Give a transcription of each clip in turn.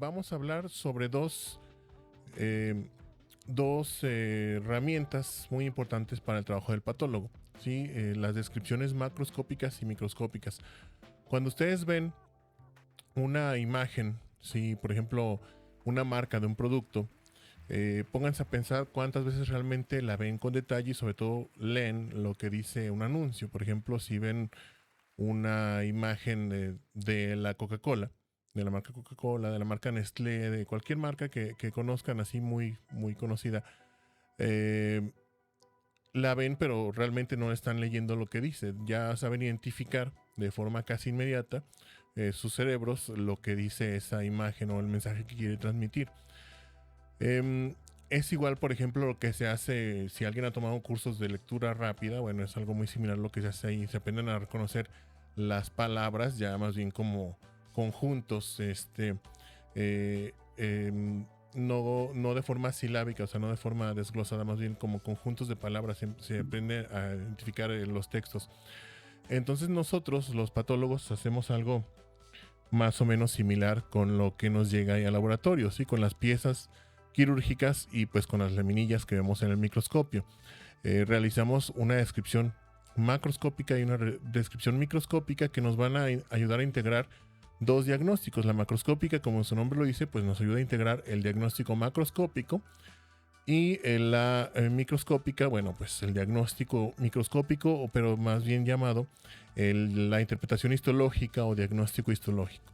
vamos a hablar sobre dos herramientas muy importantes para el trabajo del patólogo, ¿sí? Las descripciones macroscópicas y microscópicas. Cuando ustedes ven una imagen, ¿sí? Por ejemplo, una marca de un producto, pónganse a pensar cuántas veces realmente la ven con detalle y sobre todo leen lo que dice un anuncio. Por ejemplo, si ven una imagen de la Coca-Cola, de la marca Coca-Cola, de la marca Nestlé, de cualquier marca que conozcan así muy, muy conocida, eh, la ven pero realmente no están leyendo lo que dice. Ya saben identificar de forma casi inmediata sus cerebros lo que dice esa imagen o el mensaje que quiere transmitir. Es igual, por ejemplo, lo que se hace si alguien ha tomado cursos de lectura rápida. Bueno, es algo muy similar a lo que se hace ahí. Se aprenden a reconocer las palabras ya más bien como conjuntos, eh, em, no de forma silábica, o sea, no de forma desglosada, más bien como conjuntos de palabras. Se aprende a identificar los textos. Entonces nosotros, los patólogos, hacemos algo más o menos similar con lo que nos llega ahí al laboratorio, ¿sí? Con las piezas quirúrgicas y pues con las laminillas que vemos en el microscopio. Realizamos una descripción macroscópica y una descripción microscópica que nos van a ayudar a integrar dos diagnósticos. La macroscópica, como su nombre lo dice, pues nos ayuda a integrar el diagnóstico macroscópico, y la microscópica, bueno, pues el diagnóstico microscópico, pero más bien llamado la interpretación histológica o diagnóstico histológico.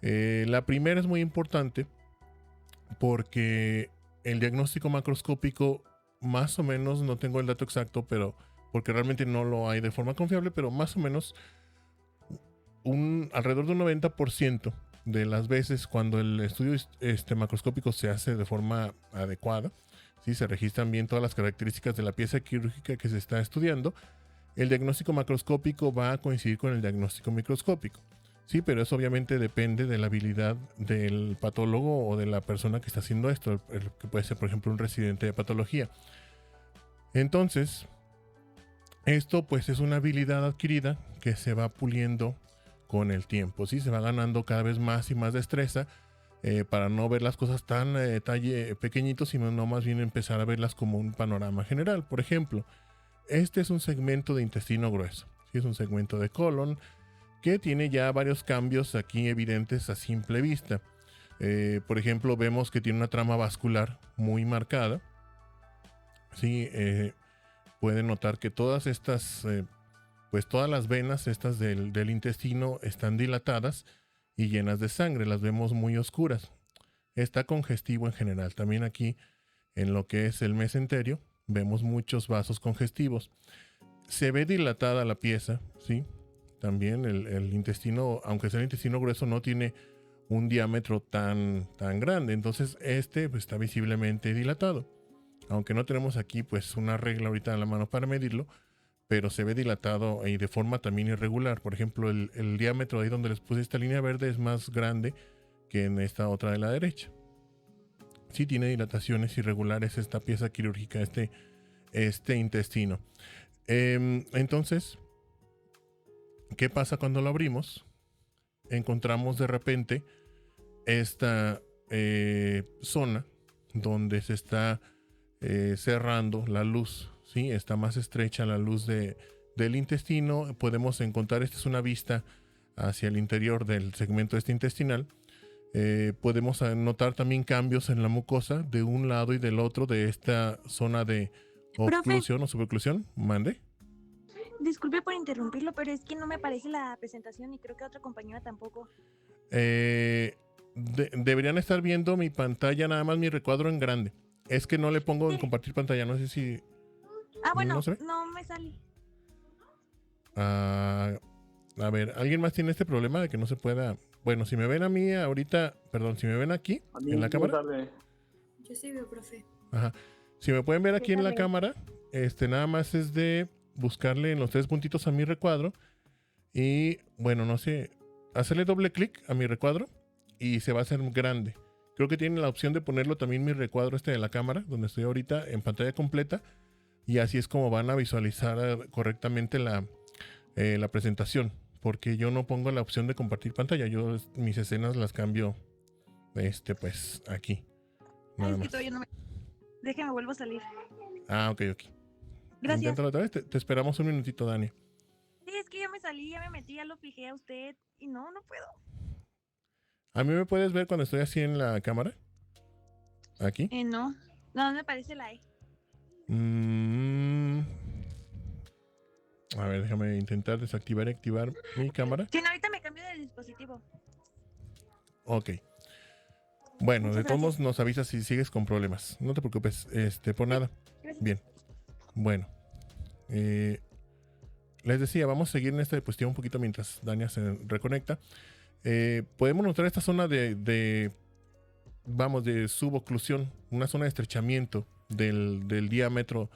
La primera es muy importante porque el diagnóstico macroscópico, más o menos, no tengo el dato exacto, pero porque realmente no lo hay de forma confiable, pero más o menos alrededor de un 90% de las veces cuando el estudio macroscópico se hace de forma adecuada, ¿sí? Se registran bien todas las características de la pieza quirúrgica que se está estudiando, el diagnóstico macroscópico va a coincidir con el diagnóstico microscópico. Sí, pero eso obviamente depende de la habilidad del patólogo o de la persona que está haciendo esto, que puede ser, por ejemplo, un residente de patología. Entonces, esto pues es una habilidad adquirida que se va puliendo con el tiempo, ¿sí? Se va ganando cada vez más y más destreza para no ver las cosas tan detalle pequeñitos, sino no más bien empezar a verlas como un panorama general. Por ejemplo, este es un segmento de intestino grueso, ¿sí? Es un segmento de colon que tiene ya varios cambios aquí evidentes a simple vista. Por ejemplo, vemos que tiene una trama vascular muy marcada, ¿sí? Pueden notar que todas estas, pues todas las venas estas del intestino están dilatadas y llenas de sangre, las vemos muy oscuras. Está congestivo en general. También aquí en lo que es el mesenterio vemos muchos vasos congestivos. Se ve dilatada la pieza, ¿sí? También el intestino, aunque sea el intestino grueso, no tiene un diámetro tan grande. Entonces pues, está visiblemente dilatado. Aunque no tenemos aquí pues una regla ahorita en la mano para medirlo, pero se ve dilatado y de forma también irregular. Por ejemplo, el diámetro ahí donde les puse esta línea verde es más grande que en esta otra de la derecha. Sí tiene dilataciones irregulares esta pieza quirúrgica, este intestino. Entonces, ¿qué pasa cuando lo abrimos? Encontramos de repente esta zona donde se está cerrando la luz, ¿sí? Está más estrecha la luz del intestino. Podemos encontrar, esta es una vista hacia el interior del segmento intestinal. Podemos notar también cambios en la mucosa de un lado y del otro de esta zona de oclusión o suboclusión. Mande. Disculpe por interrumpirlo, pero es que no me aparece la presentación y creo que otra compañera tampoco. Deberían estar viendo mi pantalla, nada más mi recuadro en grande. Es que no le pongo en compartir pantalla, no sé si... bueno, ¿no se ve? no me sale. A ver, ¿alguien más tiene este problema de que no se pueda? Bueno, si me ven a mí ahorita, perdón, si me ven aquí en la cámara. Yo sí veo, profe. Ajá. Si me pueden ver aquí en la cámara, nada más es de buscarle en los 3 puntitos a mi recuadro y, bueno, no sé, hacerle doble clic a mi recuadro y se va a hacer grande. Creo que tiene la opción de ponerlo también mi recuadro de la cámara, donde estoy ahorita en pantalla completa, y así es como van a visualizar correctamente la presentación, porque yo no pongo la opción de compartir pantalla, yo mis escenas las cambio pues aquí. Ay, Nada es que más. todavía no me... Déjame, vuelvo a salir. Ah, ok. Gracias. Inténtalo otra vez. Te esperamos un minutito, Dani. Sí, es que ya me salí, ya me metí, ya lo fijé a usted y no puedo. ¿A mí me puedes ver cuando estoy así en la cámara? Aquí. No me parece la E. Mm, a ver, déjame intentar desactivar y activar mi cámara. Sí, no, ahorita me cambio de dispositivo. Ok. Bueno, Muchas de todos modos gracias. nos avisas si sigues con problemas. No te preocupes, por nada. Gracias. Bien. Bueno. Les decía, vamos a seguir en esta diapositiva un poquito mientras Dania se reconecta. Podemos notar esta zona de suboclusión, una zona de estrechamiento del diámetro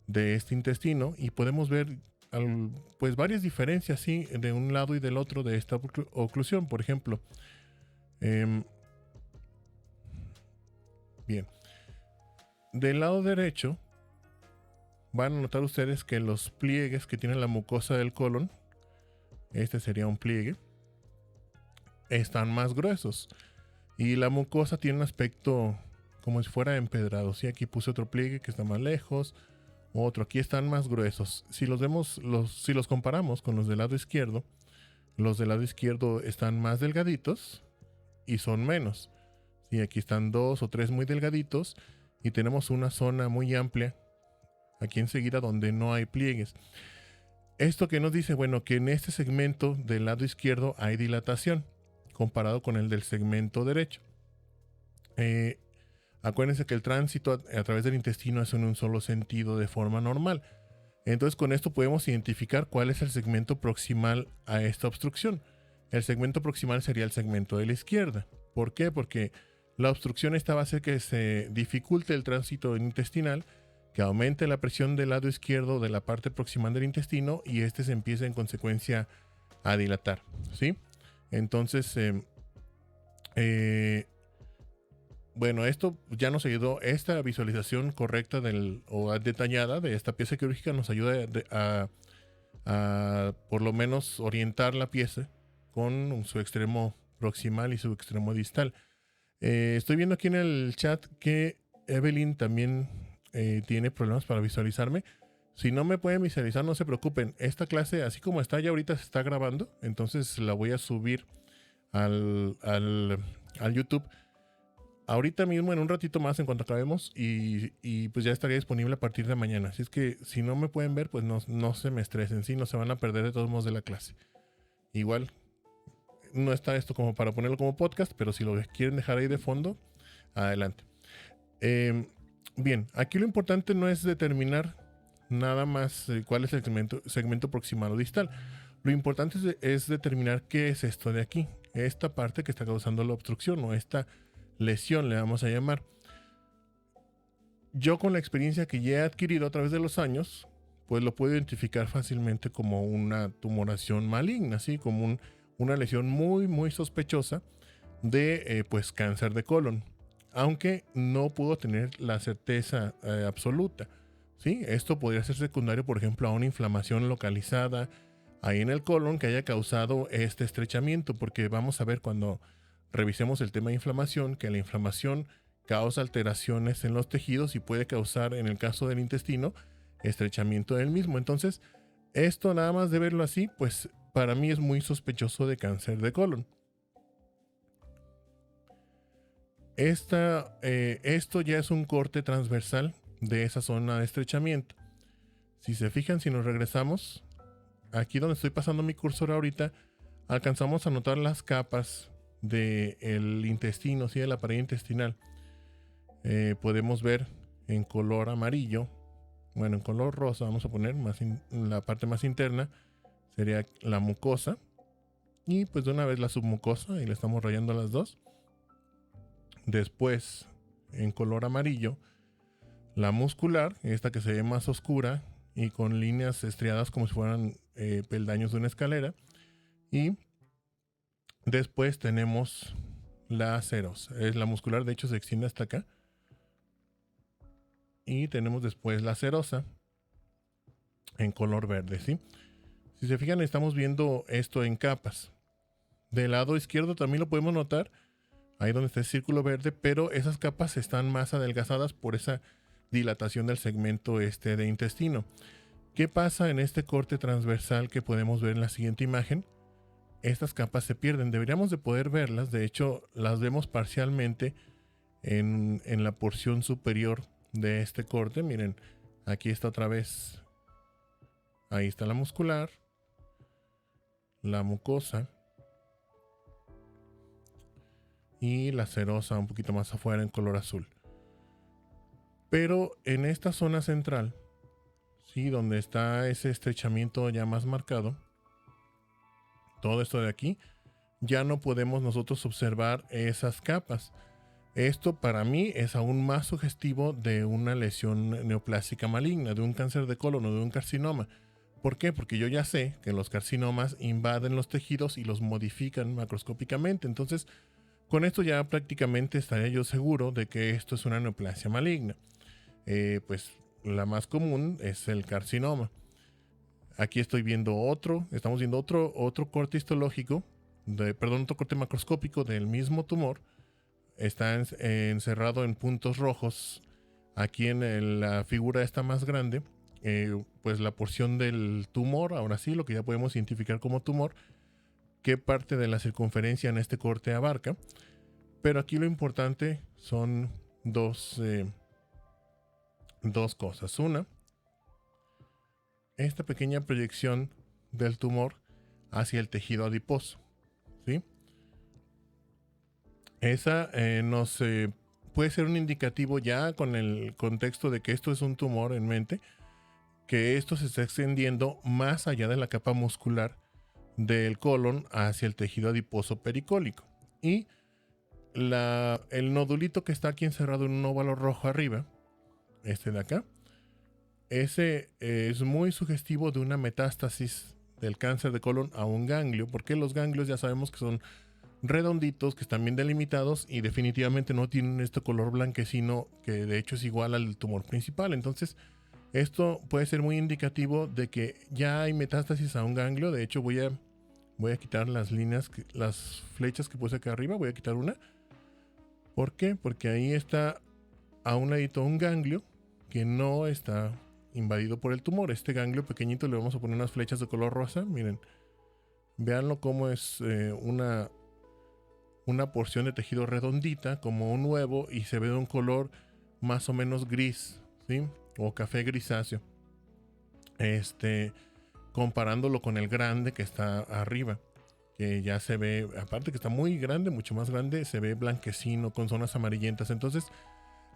de este intestino, y podemos ver pues varias diferencias, ¿sí? De un lado y del otro de esta oclusión. Por ejemplo, bien, del lado derecho van a notar ustedes que los pliegues que tiene la mucosa del colon, este sería un pliegue, están más gruesos, y la mucosa tiene un aspecto como si fuera empedrado. ¿Sí? Aquí puse otro pliegue que está más lejos, otro aquí están más gruesos. Si los vemos, si los comparamos con los del lado izquierdo, los del lado izquierdo están más delgaditos y son menos. ¿Sí? Aquí están 2 o 3 muy delgaditos y tenemos una zona muy amplia aquí enseguida donde no hay pliegues. Esto que nos dice, bueno, que en este segmento del lado izquierdo hay dilatación comparado con el del segmento derecho. Acuérdense que el tránsito a través del intestino es en un solo sentido de forma normal. Entonces con esto podemos identificar cuál es el segmento proximal a esta obstrucción. El segmento proximal sería el segmento de la izquierda. ¿Por qué? Porque la obstrucción esta va a hacer que se dificulte el tránsito intestinal, que aumente la presión del lado izquierdo de la parte proximal del intestino y este se empieza en consecuencia a dilatar, ¿sí? Entonces, bueno, esto ya nos ayudó. Esta visualización correcta o detallada de esta pieza quirúrgica nos ayuda a por lo menos orientar la pieza con su extremo proximal y su extremo distal. Estoy viendo aquí en el chat que Evelyn también tiene problemas para visualizarme. Si no me pueden visualizar, no se preocupen. Esta clase, así como está ya ahorita, se está grabando. Entonces la voy a subir al YouTube ahorita mismo, en un ratito más, en cuanto acabemos. Y pues ya estaría disponible a partir de mañana. Así es que si no me pueden ver, pues no se me estresen. Sí, no se van a perder de todos modos de la clase. Igual, no está esto como para ponerlo como podcast, pero si lo quieren dejar ahí de fondo, adelante. Bien, aquí lo importante no es determinar nada más cuál es el segmento proximal o distal. Lo importante es determinar qué es esto de aquí, esta parte que está causando la obstrucción o esta lesión, le vamos a llamar. Yo, con la experiencia que ya he adquirido a través de los años, pues lo puedo identificar fácilmente como una tumoración maligna, ¿sí? Como una lesión muy, muy sospechosa de pues cáncer de colon, aunque no puedo tener la certeza absoluta, ¿sí? Esto podría ser secundario, por ejemplo, a una inflamación localizada ahí en el colon que haya causado este estrechamiento, porque vamos a ver cuando revisemos el tema de inflamación que la inflamación causa alteraciones en los tejidos y puede causar, en el caso del intestino, estrechamiento del mismo. Entonces, esto nada más de verlo así, pues para mí es muy sospechoso de cáncer de colon. Esto ya es un corte transversal de esa zona de estrechamiento. Si se fijan, si nos regresamos, aquí donde estoy pasando mi cursor ahorita, alcanzamos a notar las capas del intestino, ¿sí? De la pared intestinal. Podemos ver en color amarillo, bueno, en color rosa, vamos a poner la parte más interna, sería la mucosa. Y pues de una vez la submucosa, y le estamos rayando las dos. Después, en color amarillo, la muscular, esta que se ve más oscura y con líneas estriadas como si fueran peldaños de una escalera. Y después tenemos la serosa. Es la muscular, de hecho se extiende hasta acá. Y tenemos después la serosa en color verde, ¿sí? Si se fijan, estamos viendo esto en capas. Del lado izquierdo también lo podemos notar. ahí donde está el círculo verde, pero esas capas están más adelgazadas por esa dilatación del segmento de intestino. ¿Qué pasa en este corte transversal que podemos ver en la siguiente imagen? Estas capas se pierden. Deberíamos de poder verlas. De hecho, las vemos parcialmente en la porción superior de este corte. Miren, aquí está otra vez. Ahí está la muscular, la mucosa y la serosa un poquito más afuera en color azul. Pero en esta zona central, ¿sí? Donde está ese estrechamiento ya más marcado, todo esto de aquí, ya no podemos nosotros observar esas capas. Esto para mí es aún más sugestivo de una lesión neoplásica maligna, de un cáncer de colon o de un carcinoma. ¿Por qué? Porque yo ya sé que los carcinomas invaden los tejidos y los modifican macroscópicamente. Entonces, con esto ya prácticamente estaría yo seguro de que esto es una neoplasia maligna. Pues la más común es el carcinoma. Aquí estoy viendo estamos viendo otro corte histológico, otro corte macroscópico del mismo tumor. Está encerrado en puntos rojos. Aquí en la figura esta más grande, pues la porción del tumor, ahora sí, lo que ya podemos identificar como tumor, qué parte de la circunferencia en este corte abarca. Pero aquí lo importante son dos cosas. Una, esta pequeña proyección del tumor hacia el tejido adiposo, ¿sí? Esa puede ser un indicativo ya con el contexto de que esto es un tumor en mente, que esto se está extendiendo más allá de la capa muscular del colon hacia el tejido adiposo pericólico. Y el nodulito que está aquí encerrado en un óvalo rojo arriba, este de acá, ese es muy sugestivo de una metástasis del cáncer de colon a un ganglio, porque los ganglios ya sabemos que son redonditos, que están bien delimitados y definitivamente no tienen este color blanquecino que de hecho es igual al tumor principal. Entonces esto puede ser muy indicativo de que ya hay metástasis a un ganglio. De hecho voy a quitar las líneas, las flechas que puse acá arriba, voy a quitar una. ¿Por qué? Porque ahí está a un ladito un ganglio que no está invadido por el tumor. Este ganglio pequeñito le vamos a poner unas flechas de color rosa. Miren, véanlo cómo es una porción de tejido redondita como un huevo y se ve de un color más o menos gris, ¿sí? O café grisáceo. Comparándolo con el grande que está arriba, que ya se ve, aparte que está muy grande, mucho más grande, se ve blanquecino con zonas amarillentas. Entonces,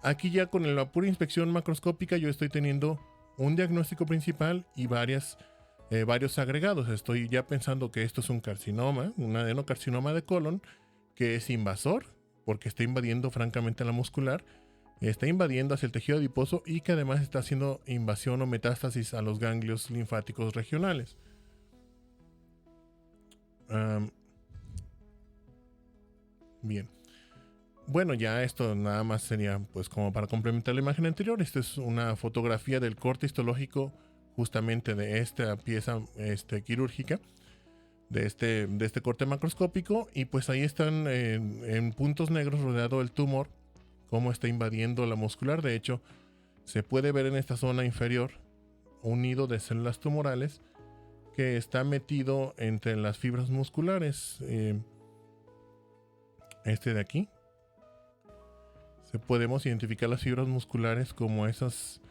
aquí ya con la pura inspección macroscópica yo estoy teniendo un diagnóstico principal y varios agregados. Estoy ya pensando que esto es un carcinoma, un adenocarcinoma de colon, que es invasor, porque está invadiendo francamente la muscular, está invadiendo hacia el tejido adiposo y que además está haciendo invasión o metástasis a los ganglios linfáticos regionales. Bien. Bueno, ya esto nada más sería pues como para complementar la imagen anterior. Esta es una fotografía del corte histológico justamente de esta pieza quirúrgica, de este corte macroscópico, y pues ahí están en puntos negros rodeado el tumor, cómo está invadiendo la muscular. De hecho, se puede ver en esta zona inferior un nido de células tumorales que está metido entre las fibras musculares. De aquí. Podemos identificar las fibras musculares como esas.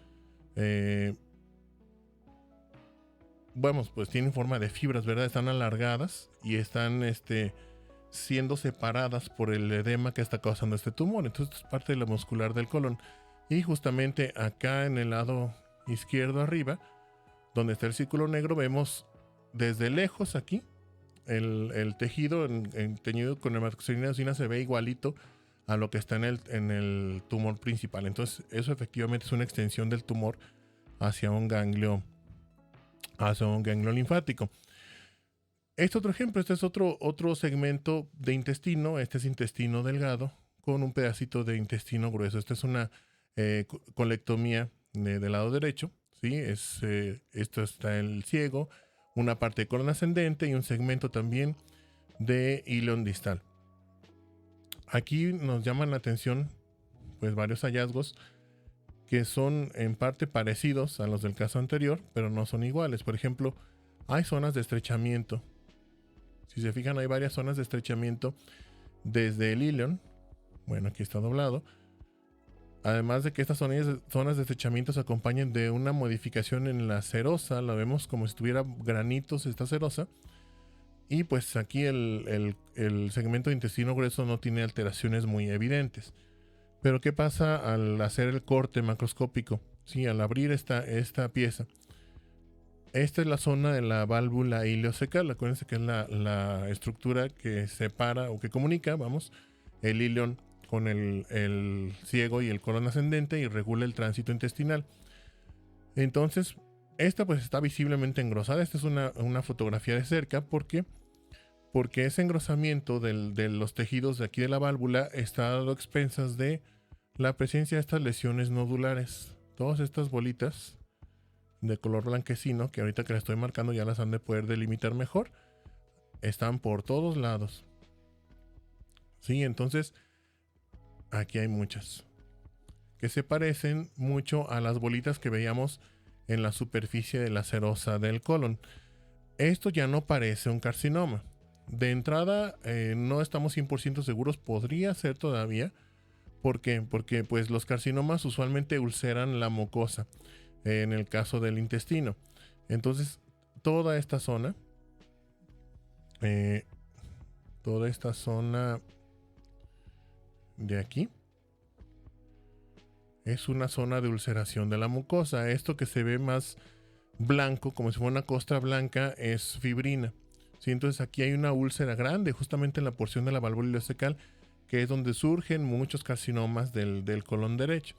Pues tienen forma de fibras, ¿verdad? Están alargadas y están siendo separadas por el edema que está causando este tumor. Entonces, es parte de la muscular del colon. Y justamente acá en el lado izquierdo arriba, donde está el círculo negro, vemos desde lejos aquí el tejido teñido con hematoxilina se ve igualito a lo que está en el tumor principal. Entonces, eso efectivamente es una extensión del tumor hacia un ganglio linfático. Este otro ejemplo, este es otro segmento de intestino. Este es intestino delgado con un pedacito de intestino grueso. Esta es una colectomía del lado derecho, ¿sí? Esto está en el ciego, una parte de colon ascendente y un segmento también de íleon distal. aquí nos llaman la atención pues varios hallazgos que son en parte parecidos a los del caso anterior, pero no son iguales. Por ejemplo, hay zonas de estrechamiento. Si se fijan, hay varias zonas de estrechamiento desde el ilion. Bueno, aquí está doblado. Además de que estas zonas de estrechamiento se acompañan de una modificación en la serosa. La vemos como si tuviera granitos esta serosa. Y pues aquí el segmento de intestino grueso no tiene alteraciones muy evidentes. Pero ¿qué pasa al hacer el corte macroscópico? Sí, al abrir esta pieza. Esta es la zona de la válvula ileocecal. Acuérdense que es la estructura que separa o que comunica, vamos, el ilion con el ciego y el colon ascendente y regula el tránsito intestinal. Entonces, esta pues está visiblemente engrosada. Esta es una fotografía de cerca porque ese engrosamiento de los tejidos de aquí de la válvula está dado a expensas de la presencia de estas lesiones nodulares. Todas estas bolitas de color blanquecino, que ahorita que las estoy marcando ya las han de poder delimitar mejor, están por todos lados. Sí, entonces aquí hay muchas que se parecen mucho a las bolitas que veíamos en la superficie de la serosa del colon. Esto ya no parece un carcinoma. De entrada, no estamos 100% seguros, podría ser todavía. ¿Por qué? Porque pues los carcinomas usualmente ulceran la mucosa, en el caso del intestino. Entonces, toda esta zona de aquí es una zona de ulceración de la mucosa. Esto que se ve más blanco, como si fuera una costra blanca, es fibrina. ¿Sí? Entonces aquí hay una úlcera grande justamente en la porción de la válvula ileocecal, que es donde surgen muchos carcinomas del colon derecho.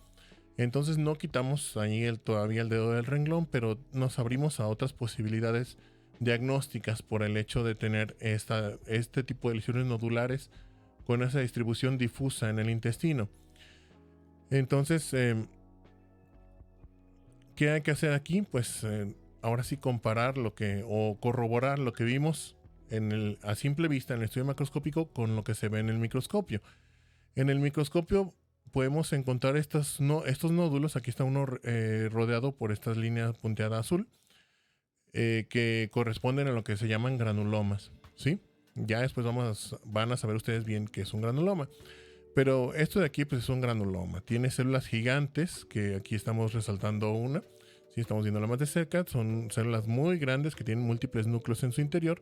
Entonces no quitamos ahí todavía el dedo del renglón, pero nos abrimos a otras posibilidades diagnósticas por el hecho de tener este tipo de lesiones nodulares con esa distribución difusa en el intestino. Entonces, ¿qué hay que hacer aquí? Pues ahora sí comparar o corroborar lo que vimos a simple vista en el estudio macroscópico con lo que se ve en el microscopio. En el microscopio podemos encontrar estos nódulos. Aquí está uno rodeado por estas líneas punteadas azul, que corresponden a lo que se llaman granulomas, ¿sí? Ya después van a saber ustedes bien qué es un granuloma. Pero esto de aquí pues es un granuloma. Tiene células gigantes, que aquí estamos resaltando una. Si estamos viéndola más de cerca, son células muy grandes que tienen múltiples núcleos en su interior.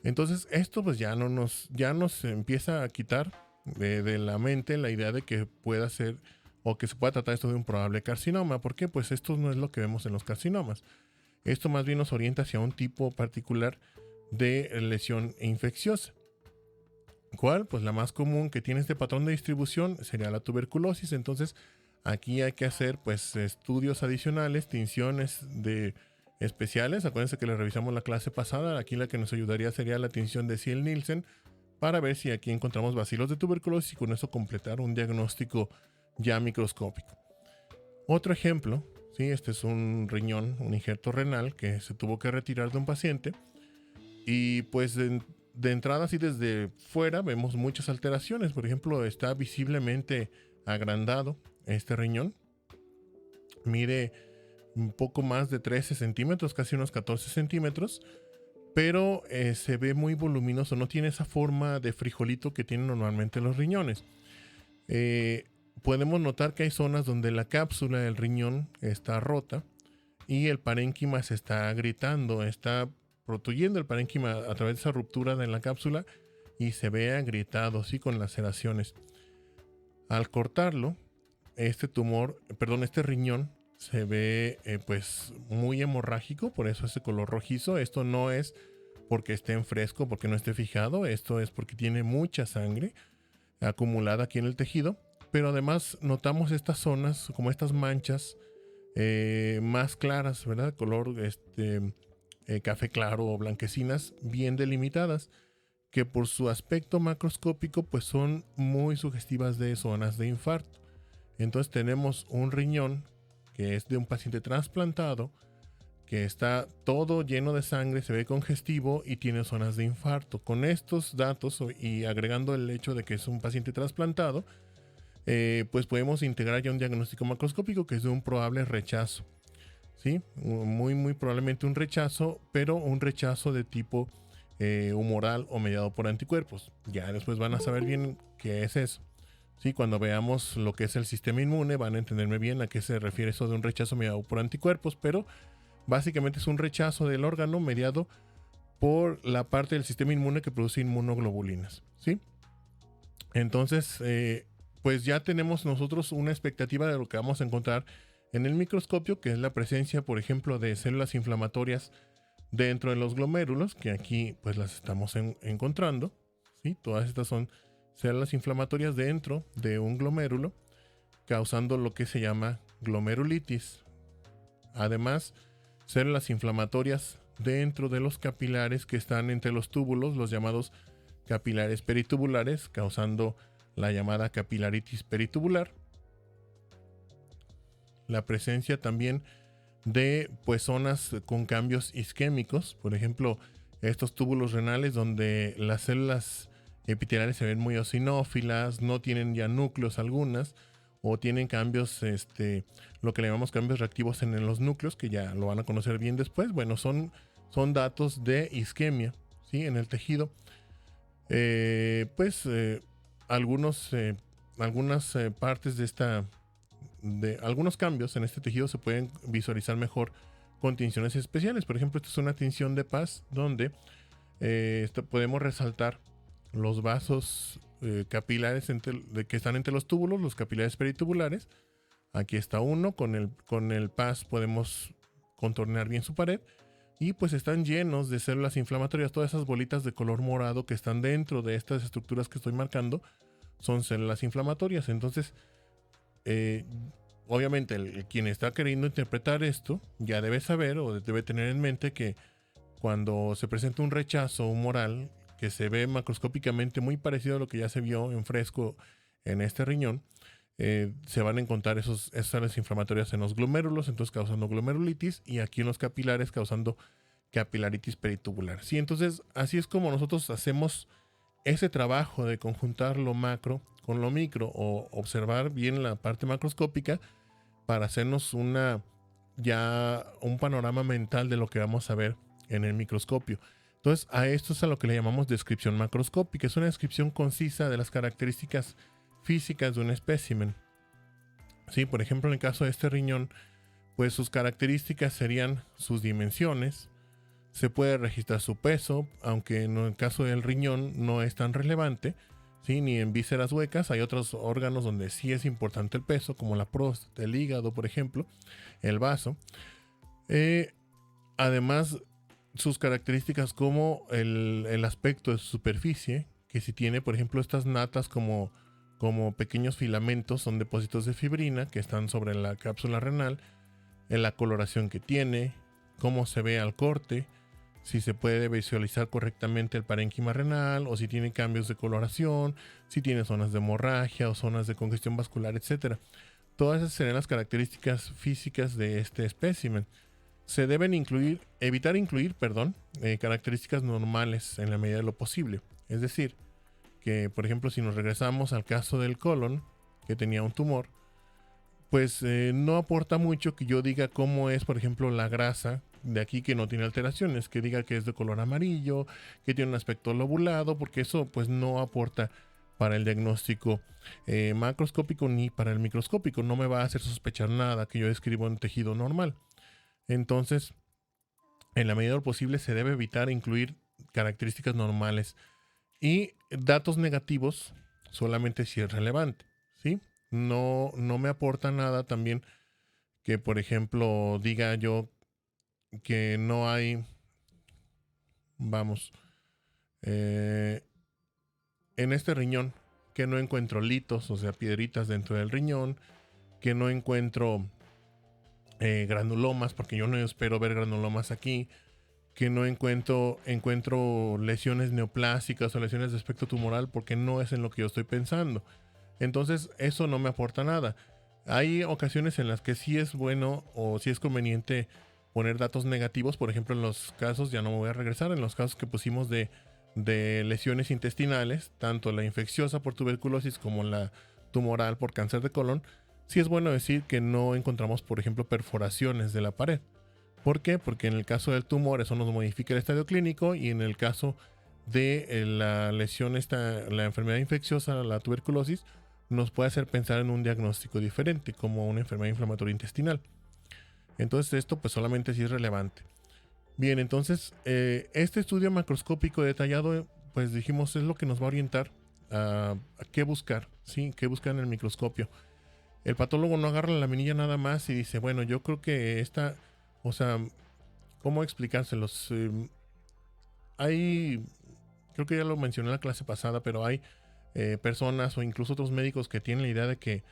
Entonces esto pues ya nos empieza a quitar de la mente la idea de que pueda ser o que se pueda tratar esto de un probable carcinoma. ¿Por qué? Pues esto no es lo que vemos en los carcinomas. Esto más bien nos orienta hacia un tipo particular de lesión infecciosa. ¿Cuál? Pues la más común que tiene este patrón de distribución sería la tuberculosis. Entonces aquí hay que hacer pues estudios adicionales, tinciones especiales. Acuérdense que les revisamos la clase pasada. Aquí la que nos ayudaría sería la tinción de Ziel-Nielsen para ver si aquí encontramos bacilos de tuberculosis y con eso completar un diagnóstico ya microscópico. Otro ejemplo, ¿sí? Este es un riñón, un injerto renal que se tuvo que retirar de un paciente y pues de entrada, así desde fuera, vemos muchas alteraciones. Por ejemplo, está visiblemente agrandado este riñón. Mide un poco más de 13 centímetros, casi unos 14 centímetros. Pero se ve muy voluminoso. No tiene esa forma de frijolito que tienen normalmente los riñones. Podemos notar que hay zonas donde la cápsula del riñón está rota y el parénquima se está agrietando, está protuyendo el parénquima a través de esa ruptura de la cápsula y se ve agrietado, sí, con laceraciones. Al cortarlo, este riñón se ve pues muy hemorrágico, por eso ese color rojizo. Esto no es porque esté en fresco, porque no esté fijado, esto es porque tiene mucha sangre acumulada aquí en el tejido, pero además notamos estas zonas como estas manchas más claras, ¿verdad? Color café claro o blanquecinas bien delimitadas, que por su aspecto macroscópico pues son muy sugestivas de zonas de infarto. Entonces tenemos un riñón que es de un paciente trasplantado que está todo lleno de sangre, se ve congestivo y tiene zonas de infarto. Con estos datos y agregando el hecho de que es un paciente trasplantado, pues podemos integrar ya un diagnóstico macroscópico que es de un probable rechazo. ¿Sí? Muy probablemente un rechazo, pero un rechazo de tipo humoral o mediado por anticuerpos. Ya después van a saber bien qué es eso. ¿Sí? Cuando veamos lo que es el sistema inmune, van a entenderme bien a qué se refiere eso de un rechazo mediado por anticuerpos, pero básicamente es un rechazo del órgano mediado por la parte del sistema inmune que produce inmunoglobulinas. ¿Sí? Entonces, pues ya tenemos nosotros una expectativa de lo que vamos a encontrar en el microscopio, que es la presencia, por ejemplo, de células inflamatorias dentro de los glomérulos, que aquí pues las estamos encontrando. ¿Sí? Todas estas son células inflamatorias dentro de un glomérulo, causando lo que se llama glomerulitis. Además, células inflamatorias dentro de los capilares que están entre los túbulos, los llamados capilares peritubulares, causando la llamada capilaritis peritubular. La presencia también de pues zonas con cambios isquémicos, por ejemplo, estos túbulos renales donde las células epiteliales se ven muy eosinófilas, no tienen ya núcleos algunas, o tienen cambios, lo que le llamamos cambios reactivos en los núcleos, que ya lo van a conocer bien después. Bueno, son datos de isquemia, ¿sí? En el tejido. Algunas partes de algunos cambios en este tejido se pueden visualizar mejor con tinciones especiales. Por ejemplo, esta es una tinción de Paz donde podemos resaltar los vasos capilares que están entre los túbulos, los capilares peritubulares. Aquí está uno, con el Paz podemos contornear bien su pared y pues están llenos de células inflamatorias. Todas esas bolitas de color morado que están dentro de estas estructuras que estoy marcando son células inflamatorias. Entonces, obviamente quien está queriendo interpretar esto ya debe saber o debe tener en mente que cuando se presenta un rechazo humoral que se ve macroscópicamente muy parecido a lo que ya se vio en fresco en este riñón, se van a encontrar esas células inflamatorias en los glomérulos, entonces causando glomerulitis, y aquí en los capilares causando capilaritis peritubular. Sí, entonces así es como nosotros hacemos ese trabajo de conjuntar lo macro con lo micro o observar bien la parte macroscópica para hacernos un panorama mental de lo que vamos a ver en el microscopio. Entonces, a esto es a lo que le llamamos descripción macroscópica. Es una descripción concisa de las características físicas de un espécimen. Sí, por ejemplo, en el caso de este riñón, pues sus características serían sus dimensiones. Se puede registrar su peso, aunque en el caso del riñón no es tan relevante, ¿sí? Ni en vísceras huecas. Hay otros órganos donde sí es importante el peso, como la próstata, el hígado, por ejemplo, el vaso. Además, sus características como el aspecto de su superficie, que si tiene, por ejemplo, estas natas como pequeños filamentos, son depósitos de fibrina que están sobre la cápsula renal, en la coloración que tiene, cómo se ve al corte, si se puede visualizar correctamente el parénquima renal, o si tiene cambios de coloración, si tiene zonas de hemorragia o zonas de congestión vascular, etc. Todas esas serían las características físicas de este espécimen. Se deben evitar incluir características normales en la medida de lo posible. Es decir, que por ejemplo si nos regresamos al caso del colon, que tenía un tumor, pues no aporta mucho que yo diga cómo es, por ejemplo, la grasa de aquí que no tiene alteraciones, que diga que es de color amarillo, que tiene un aspecto lobulado, porque eso pues no aporta para el diagnóstico macroscópico ni para el microscópico. No me va a hacer sospechar nada que yo describo en tejido normal. Entonces, en la medida de lo posible se debe evitar incluir características normales y datos negativos solamente si es relevante, ¿sí? No me aporta nada también que, por ejemplo, diga yo que no hay, en este riñón, que no encuentro litos, o sea, piedritas dentro del riñón, que no encuentro granulomas, porque yo no espero ver granulomas aquí, que no encuentro lesiones neoplásicas o lesiones de aspecto tumoral, porque no es en lo que yo estoy pensando. Entonces eso no me aporta nada. Hay ocasiones en las que sí es bueno o sí es conveniente poner datos negativos. Por ejemplo, en los casos, ya no me voy a regresar, en los casos que pusimos de lesiones intestinales, tanto la infecciosa por tuberculosis como la tumoral por cáncer de colon, sí es bueno decir que no encontramos, por ejemplo, perforaciones de la pared. ¿Por qué? Porque en el caso del tumor eso nos modifica el estadio clínico, y en el caso de la lesión, la enfermedad infecciosa, la tuberculosis, nos puede hacer pensar en un diagnóstico diferente, como una enfermedad inflamatoria intestinal. Entonces esto pues solamente sí es relevante. Bien, entonces este estudio macroscópico detallado, pues dijimos, es lo que nos va a orientar a qué buscar, ¿sí? Qué buscar en el microscopio. El patólogo no agarra la laminilla nada más y dice, bueno, yo creo que esta, o sea, ¿cómo explicárselos? Creo que ya lo mencioné en la clase pasada, pero hay personas o incluso otros médicos que tienen la idea de que,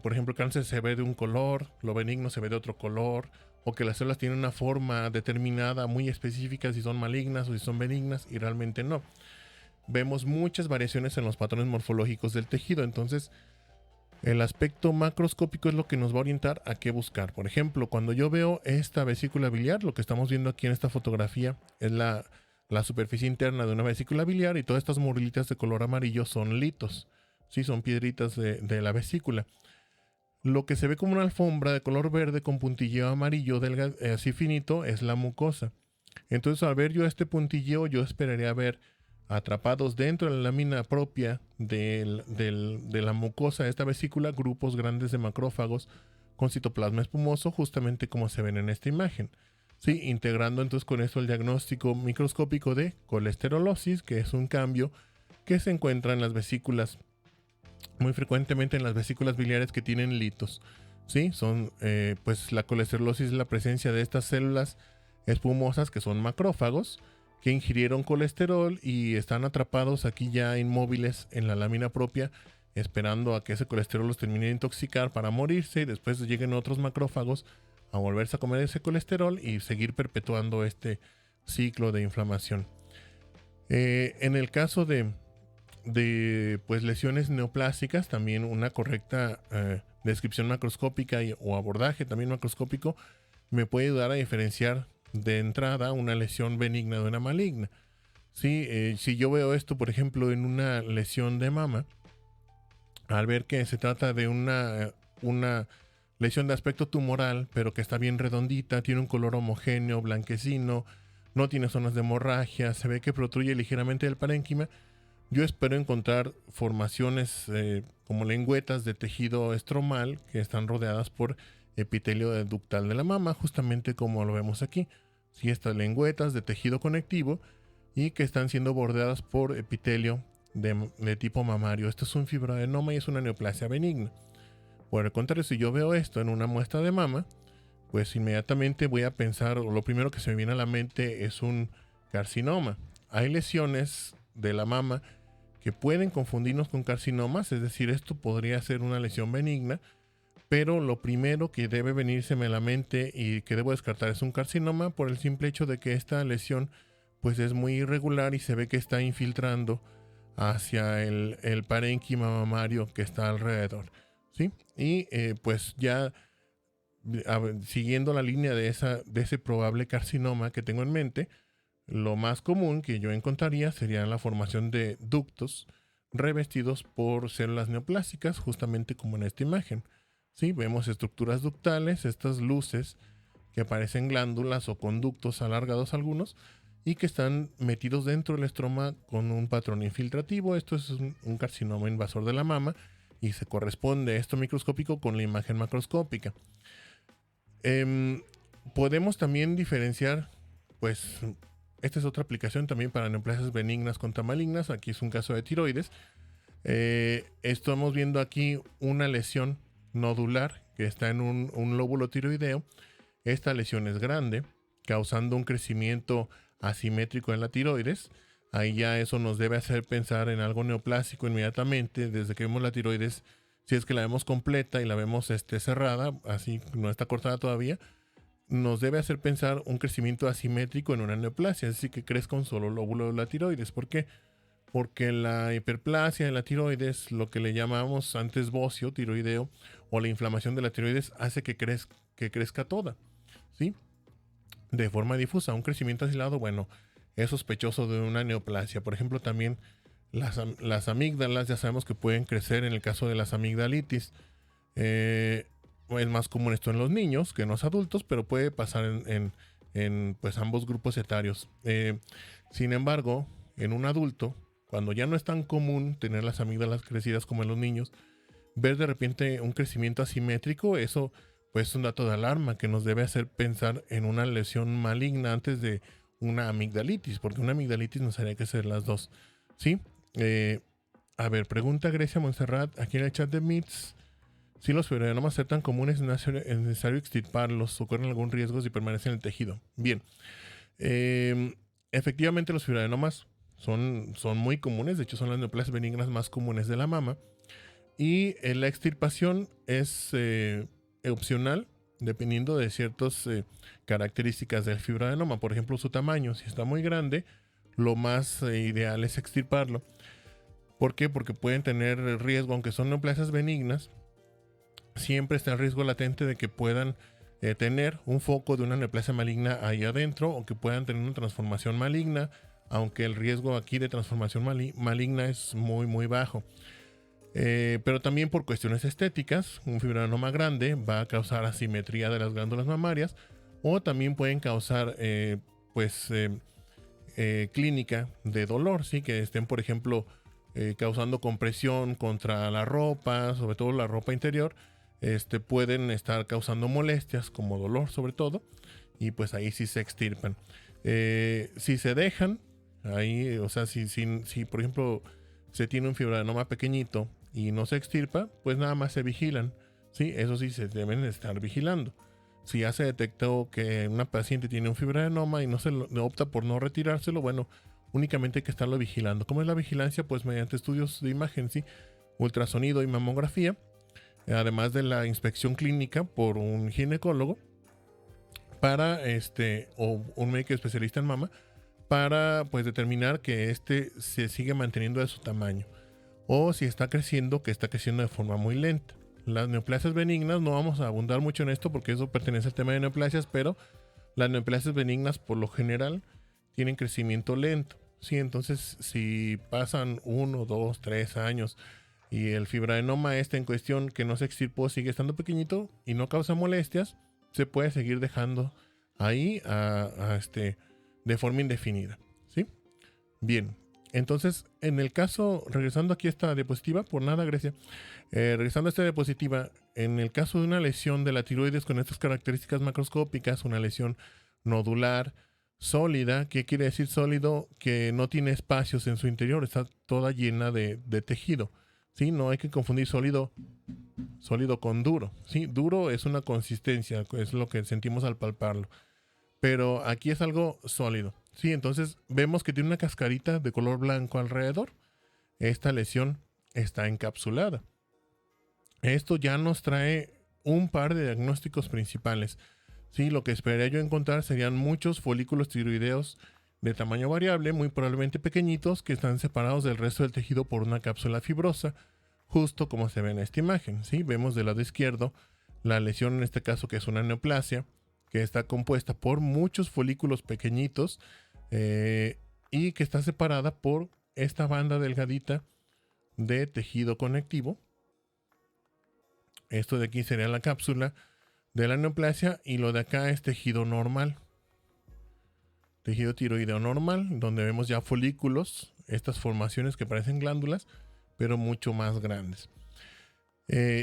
por ejemplo, el cáncer se ve de un color, lo benigno se ve de otro color, o que las células tienen una forma determinada, muy específica, si son malignas o si son benignas, y realmente no. Vemos muchas variaciones en los patrones morfológicos del tejido. Entonces, el aspecto macroscópico es lo que nos va a orientar a qué buscar. Por ejemplo, cuando yo veo esta vesícula biliar, lo que estamos viendo aquí en esta fotografía es la superficie interna de una vesícula biliar, y todas estas morilitas de color amarillo son litos, ¿sí? Son piedritas de la vesícula. Lo que se ve como una alfombra de color verde con puntilleo amarillo así finito es la mucosa. Entonces, al ver yo este puntilleo, yo esperaría ver atrapados dentro de la lámina propia de la mucosa de esta vesícula grupos grandes de macrófagos con citoplasma espumoso, justamente como se ven en esta imagen. Sí, integrando entonces con esto el diagnóstico microscópico de colesterolosis, que es un cambio que se encuentra en las vesículas, muy frecuentemente en las vesículas biliares que tienen litos. Sí, son pues la colesterolosis es la presencia de estas células espumosas que son macrófagos que ingirieron colesterol y están atrapados aquí ya inmóviles en la lámina propia, esperando a que ese colesterol los termine de intoxicar para morirse, y después lleguen otros macrófagos a volverse a comer ese colesterol y seguir perpetuando este ciclo de inflamación. En el caso de pues lesiones neoplásicas, también una correcta descripción macroscópica o abordaje también macroscópico me puede ayudar a diferenciar de entrada una lesión benigna de una maligna. ¿Sí? Si yo veo esto, por ejemplo, en una lesión de mama, al ver que se trata de una lesión de aspecto tumoral, pero que está bien redondita, tiene un color homogéneo, blanquecino, no tiene zonas de hemorragia, se ve que protruye ligeramente el parénquima, yo espero encontrar formaciones como lengüetas de tejido estromal que están rodeadas por epitelio ductal de la mama, justamente como lo vemos aquí. Sí, estas lengüetas de tejido conectivo y que están siendo bordeadas por epitelio de tipo mamario. Esto es un fibroadenoma y es una neoplasia benigna. Por el contrario, si yo veo esto en una muestra de mama, pues inmediatamente voy a pensar, o lo primero que se me viene a la mente es un carcinoma. Hay lesiones de la mama que pueden confundirnos con carcinomas, es decir, esto podría ser una lesión benigna, pero lo primero que debe venírseme a la mente y que debo descartar es un carcinoma, por el simple hecho de que esta lesión pues es muy irregular y se ve que está infiltrando hacia el parénquima mamario que está alrededor, ¿sí? Y pues ya siguiendo la línea de ese probable carcinoma que tengo en mente, lo más común que yo encontraría sería la formación de ductos revestidos por células neoplásicas, justamente como en esta imagen. ¿Sí? Vemos estructuras ductales, estas luces que parecen glándulas o conductos alargados algunos, y que están metidos dentro del estroma con un patrón infiltrativo. Esto es un carcinoma invasor de la mama y se corresponde esto microscópico con la imagen macroscópica. Podemos también diferenciar, pues, esta es otra aplicación también para neoplasias benignas contra malignas. Aquí es un caso de tiroides. Estamos viendo aquí una lesión nodular que está en un lóbulo tiroideo. Esta lesión es grande, causando un crecimiento asimétrico en la tiroides. Ahí ya eso nos debe hacer pensar en algo neoplásico inmediatamente, desde que vemos la tiroides. Si es que la vemos completa y la vemos cerrada, así no está cortada todavía, nos debe hacer pensar un crecimiento asimétrico en una neoplasia, es decir, que crezca un solo lóbulo de la tiroides. ¿Por qué? Porque la hiperplasia de la tiroides, lo que le llamamos antes bocio tiroideo, o la inflamación de la tiroides, hace que crezca toda, ¿sí? de forma difusa. Un crecimiento aislado, bueno, es sospechoso de una neoplasia. Por ejemplo, también las amígdalas, ya sabemos que pueden crecer en el caso de las amigdalitis. Es más común esto en los niños que en los adultos, pero puede pasar en pues ambos grupos etarios. Sin embargo, en un adulto, cuando ya no es tan común tener las amígdalas crecidas como en los niños, ver de repente un crecimiento asimétrico, eso pues es un dato de alarma que nos debe hacer pensar en una lesión maligna antes de una amigdalitis, porque una amigdalitis nos haría que ser las dos. ¿Sí? A ver, pregunta Grecia Montserrat aquí en el chat de Meets. Si los fibroadenomas ser tan comunes, es necesario extirparlos o corren algún riesgo si permanecen en el tejido. Bien, efectivamente los fibroadenomas son muy comunes, de hecho son las neoplasias benignas más comunes de la mama. Y la extirpación es opcional dependiendo de ciertas características del fibroadenoma. Por ejemplo, su tamaño. Si está muy grande, lo más ideal es extirparlo. ¿Por qué? Porque pueden tener riesgo, aunque son neoplasias benignas, siempre está el riesgo latente de que puedan tener un foco de una neoplasia maligna ahí adentro o que puedan tener una transformación maligna, aunque el riesgo aquí de transformación maligna es muy bajo. Pero también por cuestiones estéticas, un fibroadenoma grande va a causar asimetría de las glándulas mamarias o también pueden causar clínica de dolor, ¿sí? Que estén, por ejemplo, causando compresión contra la ropa, sobre todo la ropa interior. Pueden estar causando molestias como dolor sobre todo, y pues ahí sí se extirpan. Si se dejan ahí, o sea, si por ejemplo se tiene un fibroadenoma pequeñito y no se extirpa, pues nada más se vigilan, ¿sí? Eso sí, se deben estar vigilando. Si ya se detectó que una paciente tiene un fibroadenoma y no opta por no retirárselo, bueno, únicamente hay que estarlo vigilando. ¿Cómo es la vigilancia? Pues mediante estudios de imagen, ¿sí? Ultrasonido y mamografía, además de la inspección clínica por un ginecólogo para o un médico especialista en mama para pues determinar que se sigue manteniendo de su tamaño o si está creciendo, que está creciendo de forma muy lenta. Las neoplasias benignas, no vamos a abundar mucho en esto porque eso pertenece al tema de neoplasias, pero las neoplasias benignas por lo general tienen crecimiento lento, ¿sí? Entonces si pasan 1, 2, 3 años y el fibroadenoma en cuestión que no se extirpó sigue estando pequeñito y no causa molestias, se puede seguir dejando ahí de forma indefinida, ¿sí? Bien, entonces en el caso, regresando aquí a esta diapositiva, por nada Grecia, regresando a esta diapositiva, en el caso de una lesión de la tiroides con estas características macroscópicas, una lesión nodular, sólida, ¿qué quiere decir sólido? Que no tiene espacios en su interior, está toda llena de tejido, ¿sí? No hay que confundir sólido con duro, ¿sí? Duro es una consistencia, es lo que sentimos al palparlo, pero aquí es algo sólido, ¿sí? Entonces vemos que tiene una cascarita de color blanco alrededor. Esta lesión está encapsulada. Esto ya nos trae un par de diagnósticos principales, ¿sí? Lo que esperaría yo encontrar serían muchos folículos tiroideos de tamaño variable, muy probablemente pequeñitos, que están separados del resto del tejido por una cápsula fibrosa, justo como se ve en esta imagen, ¿sí? Vemos del lado izquierdo la lesión, en este caso que es una neoplasia, que está compuesta por muchos folículos pequeñitos y que está separada por esta banda delgadita de tejido conectivo. Esto de aquí sería la cápsula de la neoplasia y lo de acá es tejido normal. Tejido tiroideo normal, donde vemos ya folículos, estas formaciones que parecen glándulas, pero mucho más grandes.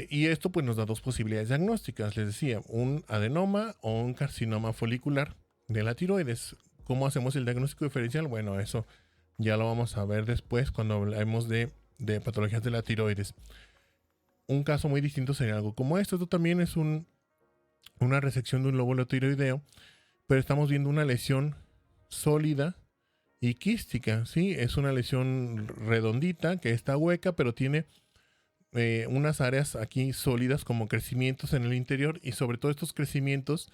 Y esto pues nos da dos posibilidades diagnósticas, les decía, un adenoma o un carcinoma folicular de la tiroides. ¿Cómo hacemos el diagnóstico diferencial? Bueno, eso ya lo vamos a ver después cuando hablemos de patologías de la tiroides. Un caso muy distinto sería algo como esto. Esto también es una resección de un lóbulo tiroideo, pero estamos viendo una lesión sólida y quística, ¿sí? Es una lesión redondita que está hueca, pero tiene unas áreas aquí sólidas como crecimientos en el interior y sobre todo estos crecimientos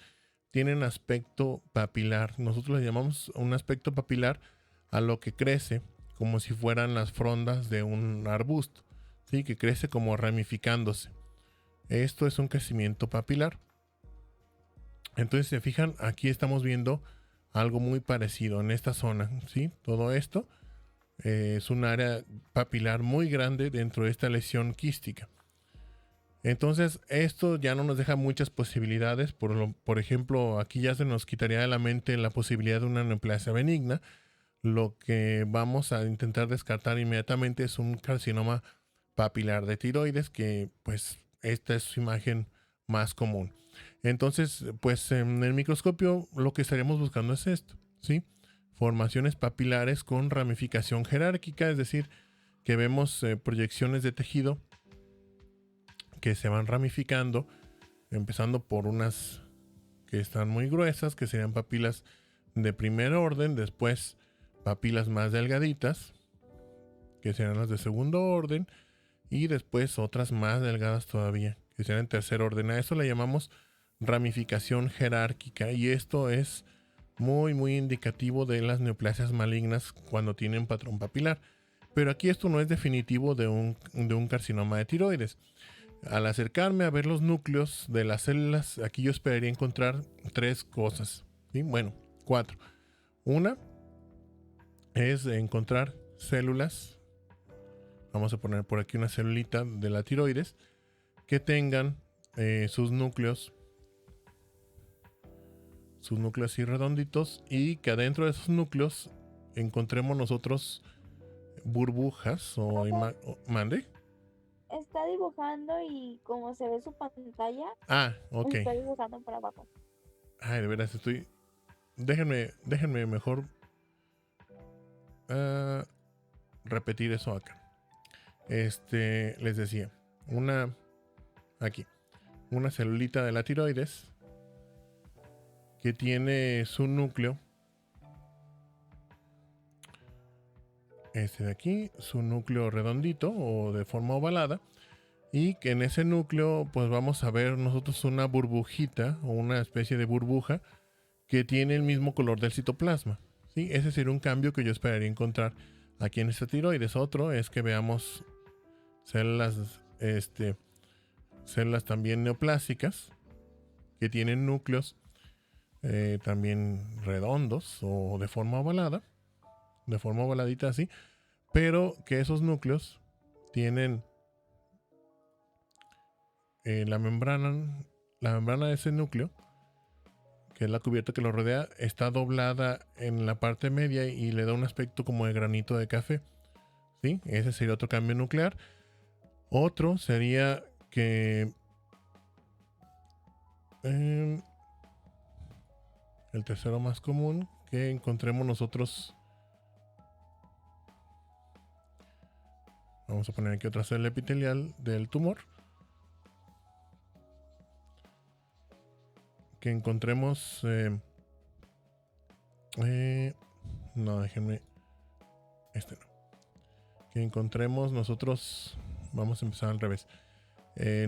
tienen aspecto papilar. Nosotros le llamamos un aspecto papilar a lo que crece como si fueran las frondas de un arbusto, ¿sí? Que crece como ramificándose. Esto es un crecimiento papilar. Entonces, si se fijan, aquí estamos viendo algo muy parecido en esta zona, ¿sí? Todo esto es un área papilar muy grande dentro de esta lesión quística. Entonces, esto ya no nos deja muchas posibilidades. Por ejemplo, aquí ya se nos quitaría de la mente la posibilidad de una neoplasia benigna. Lo que vamos a intentar descartar inmediatamente es un carcinoma papilar de tiroides, que pues esta es su imagen más común. Entonces, pues en el microscopio lo que estaríamos buscando es esto, ¿sí? Formaciones papilares con ramificación jerárquica, es decir, que vemos proyecciones de tejido que se van ramificando, empezando por unas que están muy gruesas, que serían papilas de primer orden, después papilas más delgaditas, que serán las de segundo orden, y después otras más delgadas todavía, que serán en tercer orden. A eso le llamamos ramificación jerárquica, y esto es muy indicativo de las neoplasias malignas cuando tienen patrón papilar. Pero aquí esto no es definitivo de un carcinoma de tiroides. Al acercarme a ver los núcleos de las células, aquí yo esperaría encontrar tres cosas, ¿sí? Bueno, cuatro. Una es encontrar células, vamos a poner por aquí una celulita de la tiroides, que tengan sus núcleos así redonditos, y que adentro de esos núcleos encontremos nosotros burbujas o mande. Está dibujando y como se ve su pantalla, Ok. está dibujando para abajo. Ay, de veras estoy... Déjenme mejor repetir eso acá. Les decía, una celulita de la tiroides que tiene su núcleo, de aquí, su núcleo redondito o de forma ovalada, y que en ese núcleo pues vamos a ver nosotros una burbujita o una especie de burbuja que tiene el mismo color del citoplasma, ¿sí? Ese sería un cambio que yo esperaría encontrar aquí en esta tiroides. Otro es que veamos células también neoplásicas que tienen núcleos también redondos o de forma ovaladita así, pero que esos núcleos tienen la membrana de ese núcleo, que es la cubierta que lo rodea, está doblada en la parte media y le da un aspecto como de granito de café, ¿sí? Ese sería otro cambio nuclear. Otro sería que el tercero más común, que encontremos nosotros, vamos a poner aquí otra célula epitelial del tumor, que encontremos no, déjenme que encontremos nosotros, vamos a empezar al revés,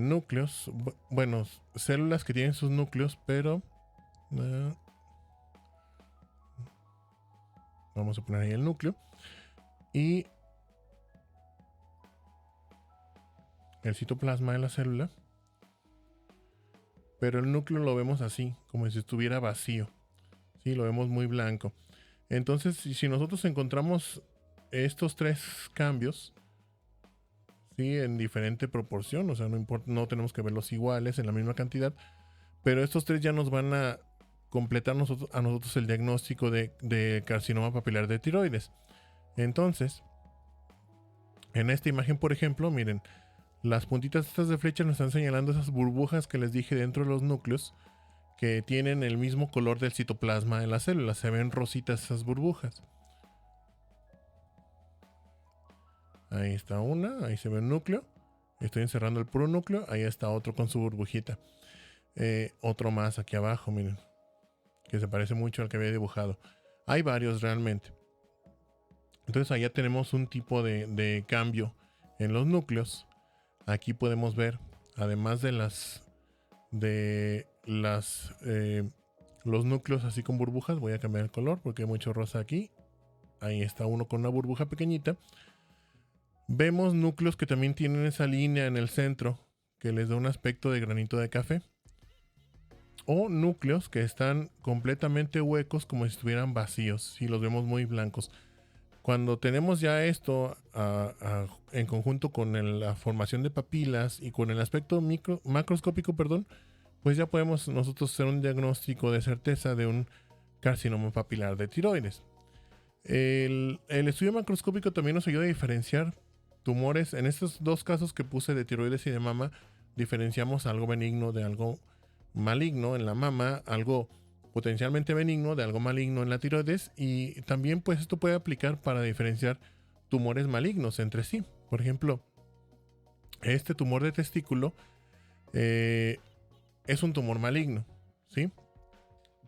núcleos, bueno, células que tienen sus núcleos, pero vamos a poner ahí el núcleo y el citoplasma de la célula, pero el núcleo lo vemos así, como si estuviera vacío, ¿sí? Lo vemos muy blanco. Entonces, si nosotros encontramos estos tres cambios, ¿sí? En diferente proporción, o sea, no importa, no tenemos que verlos iguales en la misma cantidad, pero estos tres ya nos van a completar a nosotros el diagnóstico de carcinoma papilar de tiroides. Entonces, en esta imagen, por ejemplo, miren, las puntitas estas de flecha nos están señalando esas burbujas que les dije dentro de los núcleos, que tienen el mismo color del citoplasma de las células. Se ven rositas esas burbujas. Ahí está una, ahí se ve un núcleo. Estoy encerrando el puro núcleo. Ahí está otro con su burbujita. Otro más aquí abajo, miren, que se parece mucho al que había dibujado. Hay varios realmente. Entonces allá tenemos un tipo de cambio en los núcleos. Aquí podemos ver, además de los núcleos así con burbujas, voy a cambiar el color porque hay mucho rosa aquí. Ahí está uno con una burbuja pequeñita. Vemos núcleos que también tienen esa línea en el centro que les da un aspecto de granito de café. o núcleos que están completamente huecos, como si estuvieran vacíos, si los vemos muy blancos. Cuando tenemos ya esto en conjunto con la formación de papilas y con el aspecto macroscópico, pues ya podemos nosotros hacer un diagnóstico de certeza de un carcinoma papilar de tiroides. El estudio macroscópico también nos ayuda a diferenciar tumores. En estos dos casos que puse de tiroides y de mama, diferenciamos algo benigno de algo maligno en la mama, algo potencialmente benigno de algo maligno en la tiroides, y también pues esto puede aplicar para diferenciar tumores malignos entre sí. Por ejemplo, este tumor de testículo es un tumor maligno, ¿sí?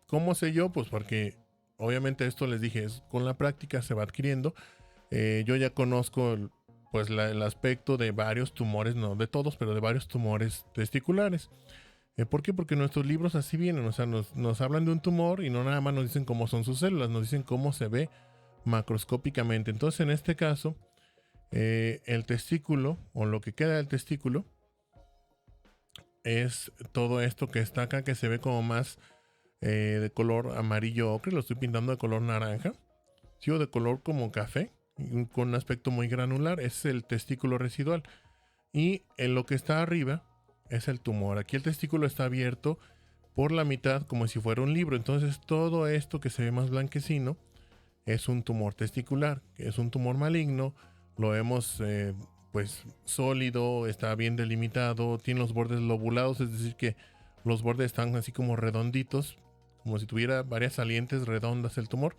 ¿Cómo sé yo? Pues porque obviamente esto les dije, con la práctica se va adquiriendo. Yo ya conozco el aspecto de varios tumores, no de todos, pero de varios tumores testiculares. ¿Por qué? Porque nuestros libros así vienen, o sea, nos hablan de un tumor y no nada más nos dicen cómo son sus células, nos dicen cómo se ve macroscópicamente. Entonces, en este caso, el testículo, o lo que queda del testículo, es todo esto que está acá, que se ve como más de color amarillo ocre. Lo estoy pintando de color naranja, ¿sí? O de color como café, con un aspecto muy granular. Es el testículo residual. Y en lo que está arriba es el tumor. Aquí el testículo está abierto por la mitad como si fuera un libro. Entonces todo esto que se ve más blanquecino es un tumor testicular, que es un tumor maligno. Lo vemos pues sólido, está bien delimitado, tiene los bordes lobulados, es decir que los bordes están así como redonditos, como si tuviera varias salientes redondas el tumor.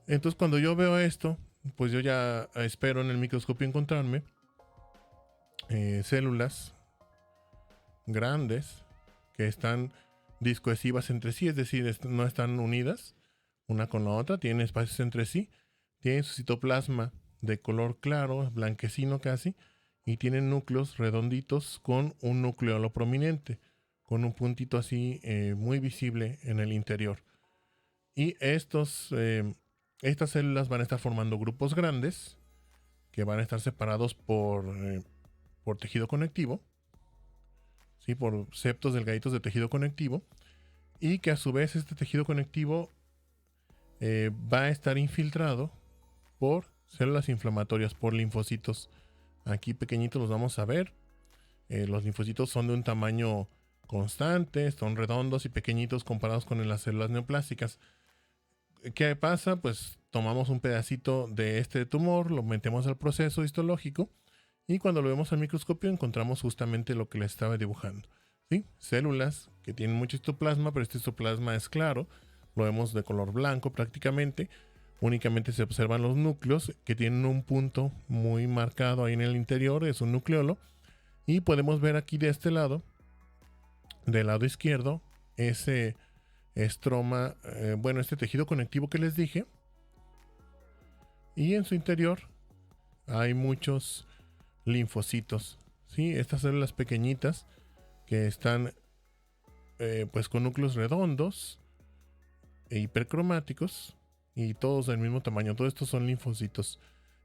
Entonces cuando yo veo esto, pues yo ya espero en el microscopio encontrarme células grandes que están discoesivas entre sí, es decir, no están unidas una con la otra, tienen espacios entre sí, tienen su citoplasma de color claro, blanquecino casi, y tienen núcleos redonditos con un nucleolo prominente, con un puntito así muy visible en el interior. Y estas células van a estar formando grupos grandes que van a estar separados por tejido conectivo, ¿sí? Por septos delgaditos de tejido conectivo, y que a su vez este tejido conectivo va a estar infiltrado por células inflamatorias, por linfocitos. Aquí pequeñitos los vamos a ver. Los linfocitos son de un tamaño constante, son redondos y pequeñitos comparados con las células neoplásicas. ¿Qué pasa? Pues tomamos un pedacito de este tumor, lo metemos al proceso histológico, y cuando lo vemos al microscopio encontramos justamente lo que les estaba dibujando, ¿sí? Células que tienen mucho histoplasma, pero este histoplasma es claro, lo vemos de color blanco prácticamente. Únicamente se observan los núcleos que tienen un punto muy marcado ahí en el interior, es un nucleolo, y podemos ver aquí de este lado, del lado izquierdo, ese estroma, este tejido conectivo que les dije, y en su interior hay muchos linfocitos, ¿sí? Estas células pequeñitas que están pues con núcleos redondos e hipercromáticos y todos del mismo tamaño. Todos estos son linfocitos.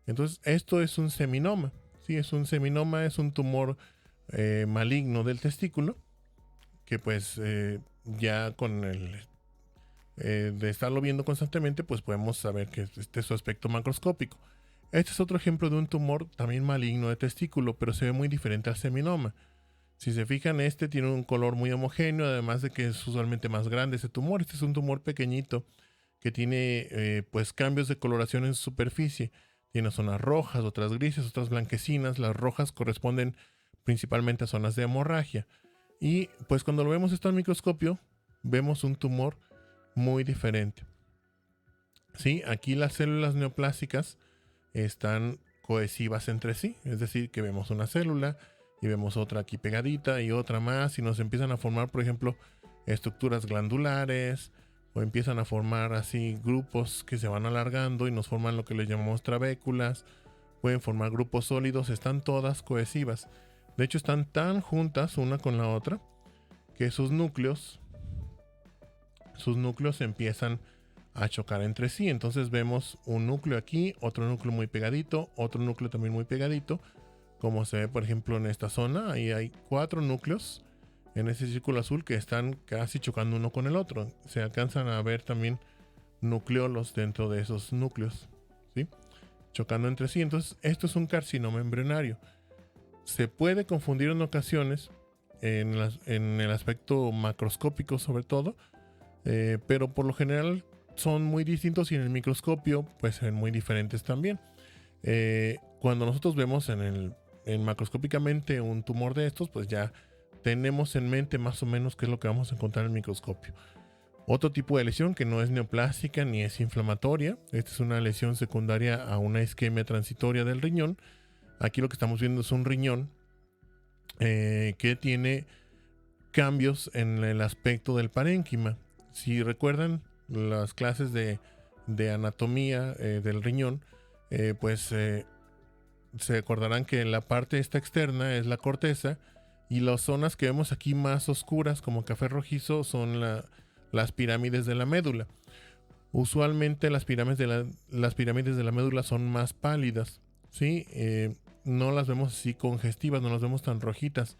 Entonces esto es un seminoma, ¿sí? Es un seminoma, es un tumor maligno del testículo que pues ya con el de estarlo viendo constantemente pues podemos saber que este es su aspecto macroscópico. Este es otro ejemplo de un tumor también maligno de testículo, pero se ve muy diferente al seminoma. Si se fijan, este tiene un color muy homogéneo, además de que es usualmente más grande ese tumor. Este es un tumor pequeñito que tiene pues cambios de coloración en su superficie. Tiene zonas rojas, otras grises, otras blanquecinas. Las rojas corresponden principalmente a zonas de hemorragia. Y pues cuando lo vemos esto al microscopio, vemos un tumor muy diferente. ¿Sí? Aquí las células neoplásicas están cohesivas entre sí, es decir, que vemos una célula y vemos otra aquí pegadita y otra más, y nos empiezan a formar, por ejemplo, estructuras glandulares, o empiezan a formar así grupos que se van alargando y nos forman lo que le llamamos trabéculas. Pueden formar grupos sólidos, están todas cohesivas. De hecho, están tan juntas una con la otra que sus núcleos empiezan a chocar entre sí. Entonces vemos un núcleo aquí, otro núcleo muy pegadito, otro núcleo también muy pegadito, como se ve por ejemplo en esta zona. Ahí hay 4 núcleos en ese círculo azul que están casi chocando uno con el otro. Se alcanzan a ver también nucleolos dentro de esos núcleos, ¿sí? Chocando entre sí. Entonces, esto es un carcinoma embrionario. Se puede confundir en ocasiones en el aspecto macroscópico sobre todo, pero por lo general son muy distintos y en el microscopio pues se ven muy diferentes también. Cuando nosotros vemos macroscópicamente un tumor de estos, pues ya tenemos en mente más o menos qué es lo que vamos a encontrar en el microscopio. Otro tipo de lesión que no es neoplástica ni es inflamatoria. Esta es una lesión secundaria a una isquemia transitoria del riñón. Aquí lo que estamos viendo es un riñón que tiene cambios en el aspecto del parénquima. Si recuerdan las clases de anatomía del riñón, se acordarán que la parte esta externa es la corteza y las zonas que vemos aquí más oscuras como café rojizo son las pirámides de la médula. Usualmente las pirámides de la médula son más pálidas, ¿sí? No las vemos así congestivas, no las vemos tan rojitas.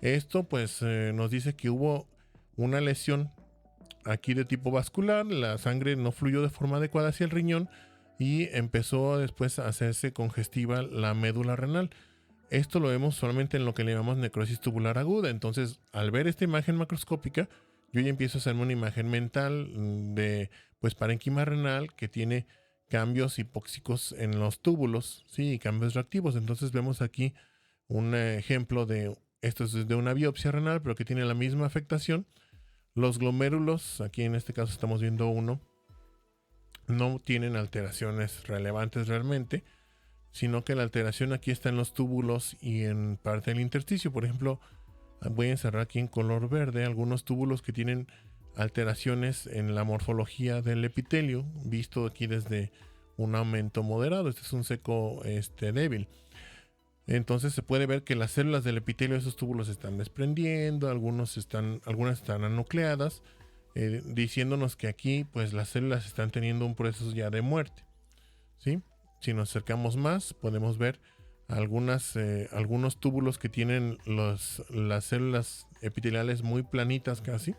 Esto pues nos dice que hubo una lesión aquí de tipo vascular, la sangre no fluyó de forma adecuada hacia el riñón y empezó después a hacerse congestiva la médula renal. Esto lo vemos solamente en lo que le llamamos necrosis tubular aguda. Entonces, al ver esta imagen macroscópica, yo ya empiezo a hacerme una imagen mental de pues parénquima renal que tiene cambios hipóxicos en los túbulos, sí, y cambios reactivos. Entonces vemos aquí un ejemplo de esto, es de una biopsia renal, pero que tiene la misma afectación. Los glomérulos, aquí en este caso estamos viendo uno, no tienen alteraciones relevantes realmente, sino que la alteración aquí está en los túbulos y en parte del intersticio. Por ejemplo, voy a encerrar aquí en color verde algunos túbulos que tienen alteraciones en la morfología del epitelio, visto aquí desde un aumento moderado. Este es un seco débil. Entonces se puede ver que las células del epitelio de esos túbulos se están desprendiendo, algunas están anucleadas, diciéndonos que aquí pues las células están teniendo un proceso ya de muerte, ¿sí? Si nos acercamos más podemos ver algunos túbulos que tienen las células epiteliales muy planitas, casi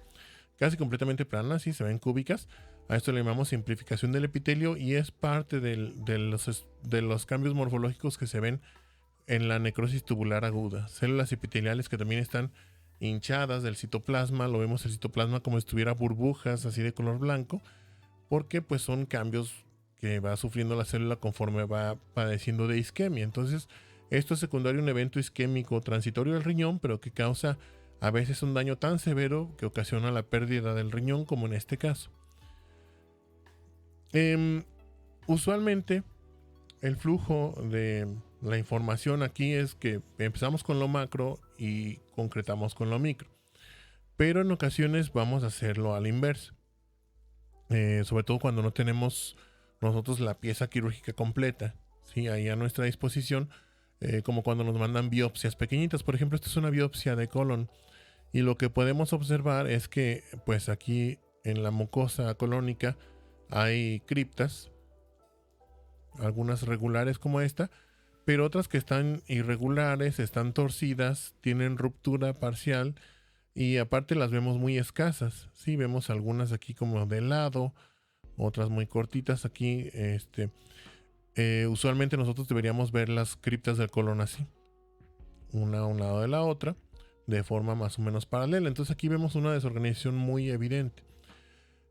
completamente planas, ¿sí? Se ven cúbicas. A esto le llamamos simplificación del epitelio y es parte de los cambios morfológicos que se ven en la necrosis tubular aguda. Células epiteliales que también están hinchadas del citoplasma, lo vemos el citoplasma como si tuviera burbujas así de color blanco, porque pues son cambios que va sufriendo la célula conforme va padeciendo de isquemia. Entonces, esto es secundario a un evento isquémico transitorio del riñón, pero que causa a veces un daño tan severo que ocasiona la pérdida del riñón, como en este caso. Usualmente, el flujo de la información aquí es que empezamos con lo macro y concretamos con lo micro. Pero en ocasiones vamos a hacerlo a la inversa. Sobre todo cuando no tenemos nosotros la pieza quirúrgica completa, ¿sí? Ahí a nuestra disposición, como cuando nos mandan biopsias pequeñitas. Por ejemplo, esta es una biopsia de colon y lo que podemos observar es que pues aquí en la mucosa colónica hay criptas, algunas regulares como esta, pero otras que están irregulares, están torcidas, tienen ruptura parcial y aparte las vemos muy escasas. Sí, vemos algunas aquí como de lado, otras muy cortitas aquí. Usualmente nosotros deberíamos ver las criptas del colon así, una a un lado de la otra, de forma más o menos paralela. Entonces aquí vemos una desorganización muy evidente.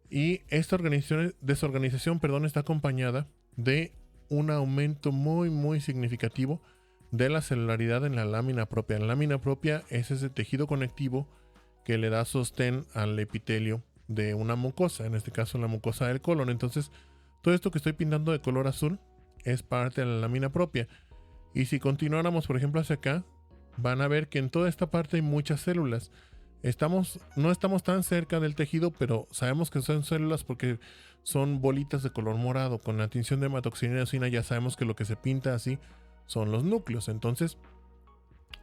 Y esta desorganización está acompañada de un aumento muy muy significativo de la celularidad en la lámina propia. La lámina propia es ese tejido conectivo que le da sostén al epitelio de una mucosa, en este caso la mucosa del colon. Entonces, todo esto que estoy pintando de color azul es parte de la lámina propia. Y si continuáramos, por ejemplo, hacia acá, van a ver que en toda esta parte hay muchas células. No estamos tan cerca del tejido, pero sabemos que son células porque son bolitas de color morado. Con la tinción de hematoxilina y eosina ya sabemos que lo que se pinta así son los núcleos. Entonces,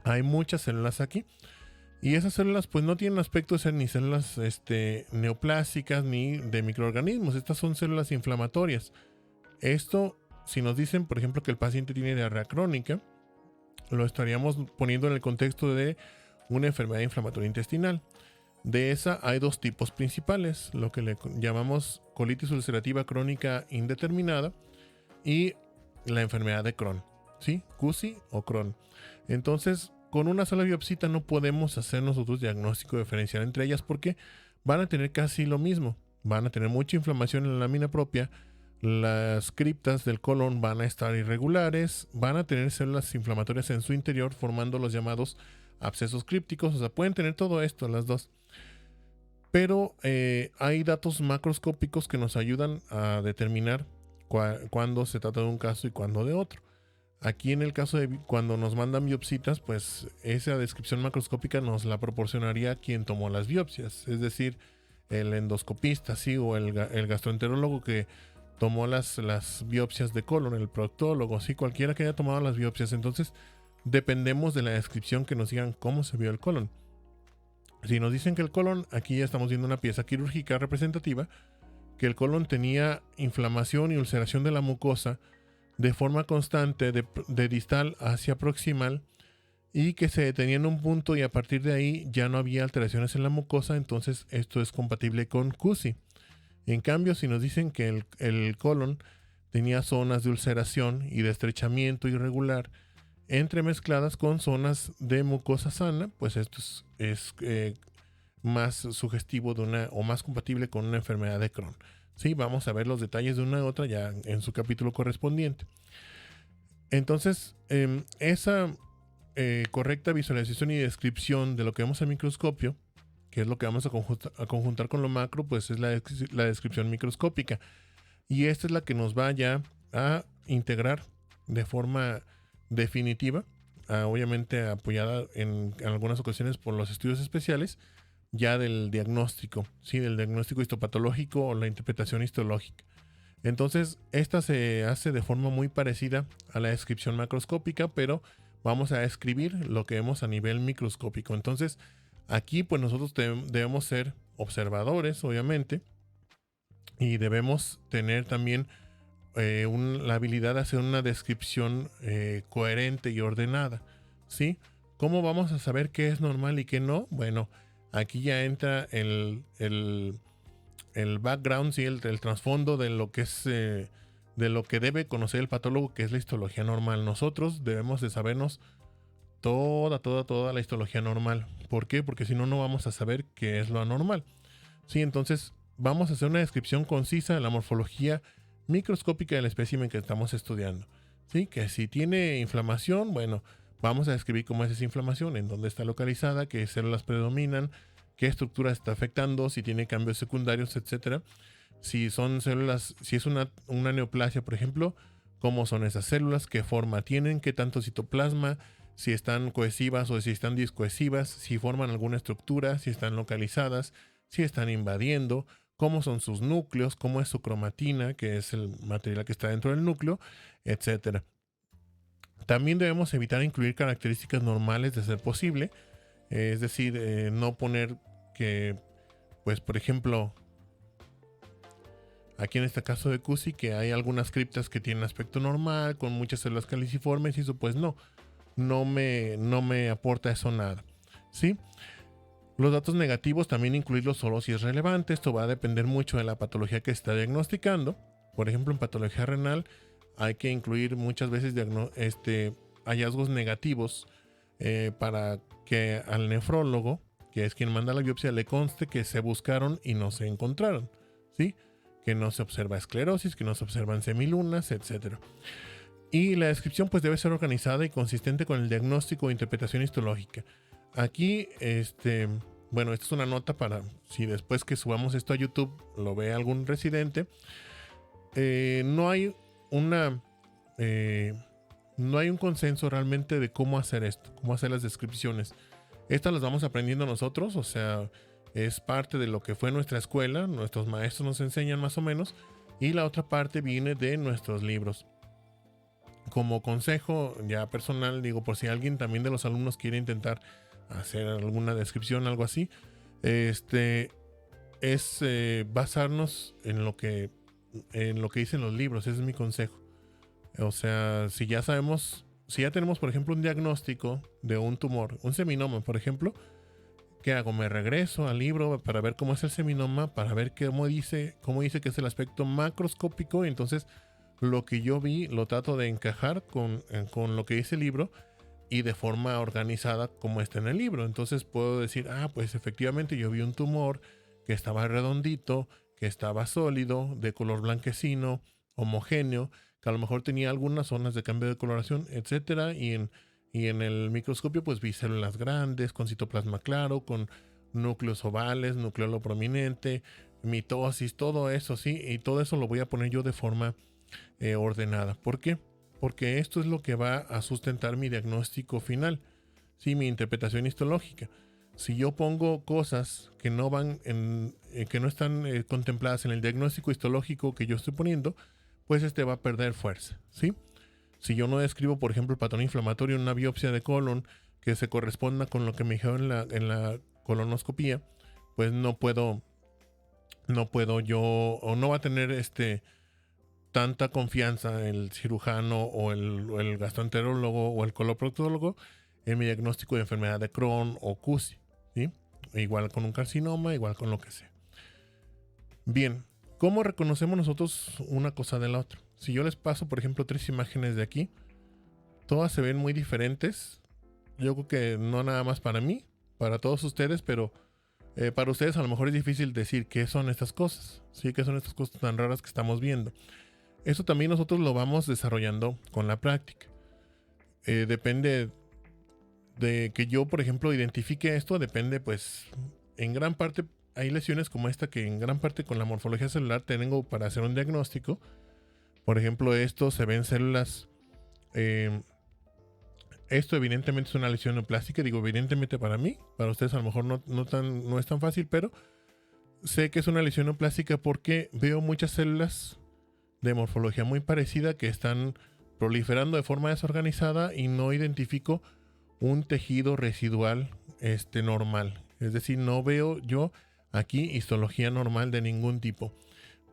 hay muchas células aquí. Y esas células pues no tienen aspecto de ser ni células neoplásicas ni de microorganismos. Estas son células inflamatorias. Esto, si nos dicen, por ejemplo, que el paciente tiene diarrea crónica, lo estaríamos poniendo en el contexto de una enfermedad inflamatoria intestinal. De esa hay dos tipos principales, lo que le llamamos colitis ulcerativa crónica indeterminada y la enfermedad de Crohn, ¿sí? CUSI o Crohn. Entonces, con una sola biopsia no podemos hacer nosotros diagnóstico diferencial entre ellas porque van a tener casi lo mismo. Van a tener mucha inflamación en la lámina propia, las criptas del colon van a estar irregulares, van a tener células inflamatorias en su interior formando los llamados abscesos crípticos, o sea, pueden tener todo esto las dos. Pero hay datos macroscópicos que nos ayudan a determinar cuándo se trata de un caso y cuándo de otro. Aquí en el caso de cuando nos mandan biopsitas, pues esa descripción macroscópica nos la proporcionaría quien tomó las biopsias, es decir, el endoscopista, sí, o el gastroenterólogo que tomó las biopsias de colon, el proctólogo, sí, cualquiera que haya tomado las biopsias. Entonces, dependemos de la descripción que nos digan cómo se vio el colon. Si nos dicen que el colon, aquí ya estamos viendo una pieza quirúrgica representativa, que el colon tenía inflamación y ulceración de la mucosa de forma constante de distal hacia proximal y que se detenía en un punto y a partir de ahí ya no había alteraciones en la mucosa, entonces esto es compatible con CUSI. En cambio, si nos dicen que el colon tenía zonas de ulceración y de estrechamiento irregular entremezcladas con zonas de mucosa sana, pues esto es más sugestivo o más compatible con una enfermedad de Crohn. Sí, vamos a ver los detalles de una y otra ya en su capítulo correspondiente. Entonces, esa correcta visualización y descripción de lo que vemos al microscopio, que es lo que vamos a conjuntar con lo macro, pues es la descripción microscópica. Y esta es la que nos va ya a integrar de forma definitiva, obviamente apoyada en algunas ocasiones por los estudios especiales, ya del diagnóstico, ¿sí? Del diagnóstico histopatológico o la interpretación histológica. Entonces, esta se hace de forma muy parecida a la descripción macroscópica, pero vamos a escribir lo que vemos a nivel microscópico. Entonces, aquí pues nosotros debemos ser observadores, obviamente, y debemos tener también la habilidad de hacer una descripción coherente y ordenada, ¿sí? ¿Cómo vamos a saber qué es normal y qué no? Bueno, aquí ya entra el background, ¿sí? El trasfondo de lo que es de lo que debe conocer el patólogo, que es la histología normal. Nosotros debemos de sabernos toda la histología normal. ¿Por qué? Porque si no, no vamos a saber qué es lo anormal. Sí, entonces vamos a hacer una descripción concisa de la morfología microscópica del espécimen que estamos estudiando. ¿Sí? Que si tiene inflamación, bueno, vamos a describir cómo es esa inflamación, en dónde está localizada, qué células predominan, qué estructura está afectando, si tiene cambios secundarios, etcétera. Si son células, si es una neoplasia, por ejemplo, cómo son esas células, qué forma tienen, qué tanto citoplasma, si están cohesivas o si están discohesivas, si forman alguna estructura, si están localizadas, si están invadiendo, cómo son sus núcleos, cómo es su cromatina, que es el material que está dentro del núcleo, etcétera. También debemos evitar incluir características normales de ser posible, es decir, no poner que, pues por ejemplo, aquí en este caso de CUSI, que hay algunas criptas que tienen aspecto normal, con muchas células caliciformes, y eso pues no me aporta eso nada, ¿sí? Los datos negativos también incluirlos solo si es relevante. Esto va a depender mucho de la patología que se está diagnosticando. Por ejemplo, en patología renal hay que incluir muchas veces hallazgos negativos para que al nefrólogo, que es quien manda la biopsia, le conste que se buscaron y no se encontraron, ¿sí? Que no se observa esclerosis, que no se observan semilunas, etc. Y la descripción pues debe ser organizada y consistente con el diagnóstico e interpretación histológica. Aquí, bueno, esta es una nota para si después que subamos esto a YouTube lo ve algún residente. No hay un consenso realmente de cómo hacer esto, cómo hacer las descripciones. Estas las vamos aprendiendo nosotros, o sea, es parte de lo que fue nuestra escuela, nuestros maestros nos enseñan más o menos, y la otra parte viene de nuestros libros. Como consejo ya personal, digo, por si alguien también de los alumnos quiere intentar hacer alguna descripción, algo así, es basarnos en lo que dicen los libros. Ese es mi consejo. O sea, si ya sabemos, si ya tenemos, por ejemplo, un diagnóstico de un tumor, un seminoma, por ejemplo, ¿qué hago? Me regreso al libro para ver cómo es el seminoma, para ver cómo dice que es el aspecto macroscópico. Y entonces lo que yo vi lo trato de encajar con lo que dice el libro y de forma organizada como está en el libro. Entonces puedo decir, pues efectivamente yo vi un tumor que estaba redondito, que estaba sólido, de color blanquecino, homogéneo, que a lo mejor tenía algunas zonas de cambio de coloración, etcétera, y en el microscopio pues vi células grandes, con citoplasma claro, con núcleos ovales, nucleolo prominente, mitosis, todo eso, sí, y todo eso lo voy a poner yo de forma ordenada. ¿Por qué? Porque esto es lo que va a sustentar mi diagnóstico final, sí, mi interpretación histológica. Si yo pongo cosas que no que no están contempladas en el diagnóstico histológico que yo estoy poniendo, pues va a perder fuerza, ¿sí? Si yo no describo, por ejemplo, el patrón inflamatorio en una biopsia de colon que se corresponda con lo que me dijeron en la colonoscopía, pues no puedo yo, o no va a tener tanta confianza el cirujano o el gastroenterólogo o el coloproctólogo en mi diagnóstico de enfermedad de Crohn o CUSI, ¿sí? Igual con un carcinoma, igual con lo que sea. Bien, ¿cómo reconocemos nosotros una cosa de la otra? Si yo les paso, por ejemplo, 3 imágenes de aquí, todas se ven muy diferentes. Yo creo que no nada más para mí, para todos ustedes, pero para ustedes a lo mejor es difícil decir qué son estas cosas, ¿sí? ¿Qué son estas cosas tan raras que estamos viendo? Eso también nosotros lo vamos desarrollando con la práctica. Depende de que yo, por ejemplo, identifique esto, depende, pues, en gran parte, hay lesiones como esta que en gran parte con la morfología celular tengo para hacer un diagnóstico. Por ejemplo, esto se ven células. Esto evidentemente es una lesión neoplástica, digo evidentemente para mí, para ustedes a lo mejor no es tan fácil, pero sé que es una lesión neoplástica porque veo muchas células de morfología muy parecida que están proliferando de forma desorganizada y no identifico un tejido residual normal. Es decir, no veo yo aquí histología normal de ningún tipo.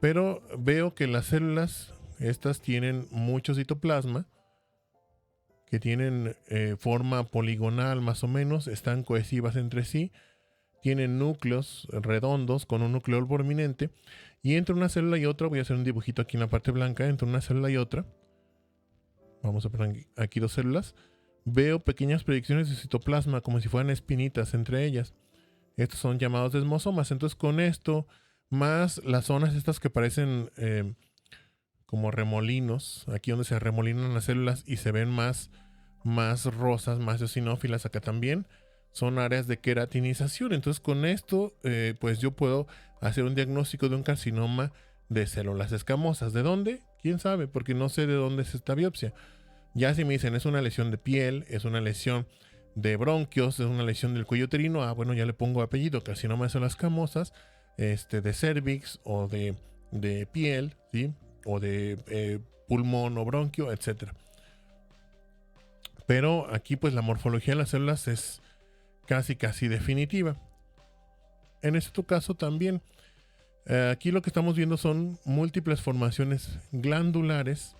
Pero veo que las células, estas tienen mucho citoplasma, que tienen forma poligonal más o menos, están cohesivas entre sí, tienen núcleos redondos con un nucleol prominente, y entre una célula y otra, voy a hacer un dibujito aquí en la parte blanca, entre una célula y otra, vamos a poner aquí 2 células, veo pequeñas proyecciones de citoplasma como si fueran espinitas entre ellas. Estos son llamados desmosomas. Entonces con esto, más las zonas estas que parecen como remolinos, aquí donde se remolinan las células y se ven más rosas, más eosinófilas acá también, son áreas de queratinización. Entonces con esto, pues yo puedo hacer un diagnóstico de un carcinoma de células escamosas. ¿De dónde? ¿Quién sabe? Porque no sé de dónde es esta biopsia. Ya si me dicen es una lesión de piel, es una lesión de bronquios, es una lesión del cuello uterino, bueno, ya le pongo apellido, carcinoma de células escamosas, de cervix o de piel, ¿sí? O de pulmón o bronquio, etcétera. Pero aquí pues la morfología de las células es casi definitiva. En este caso también, aquí lo que estamos viendo son múltiples formaciones glandulares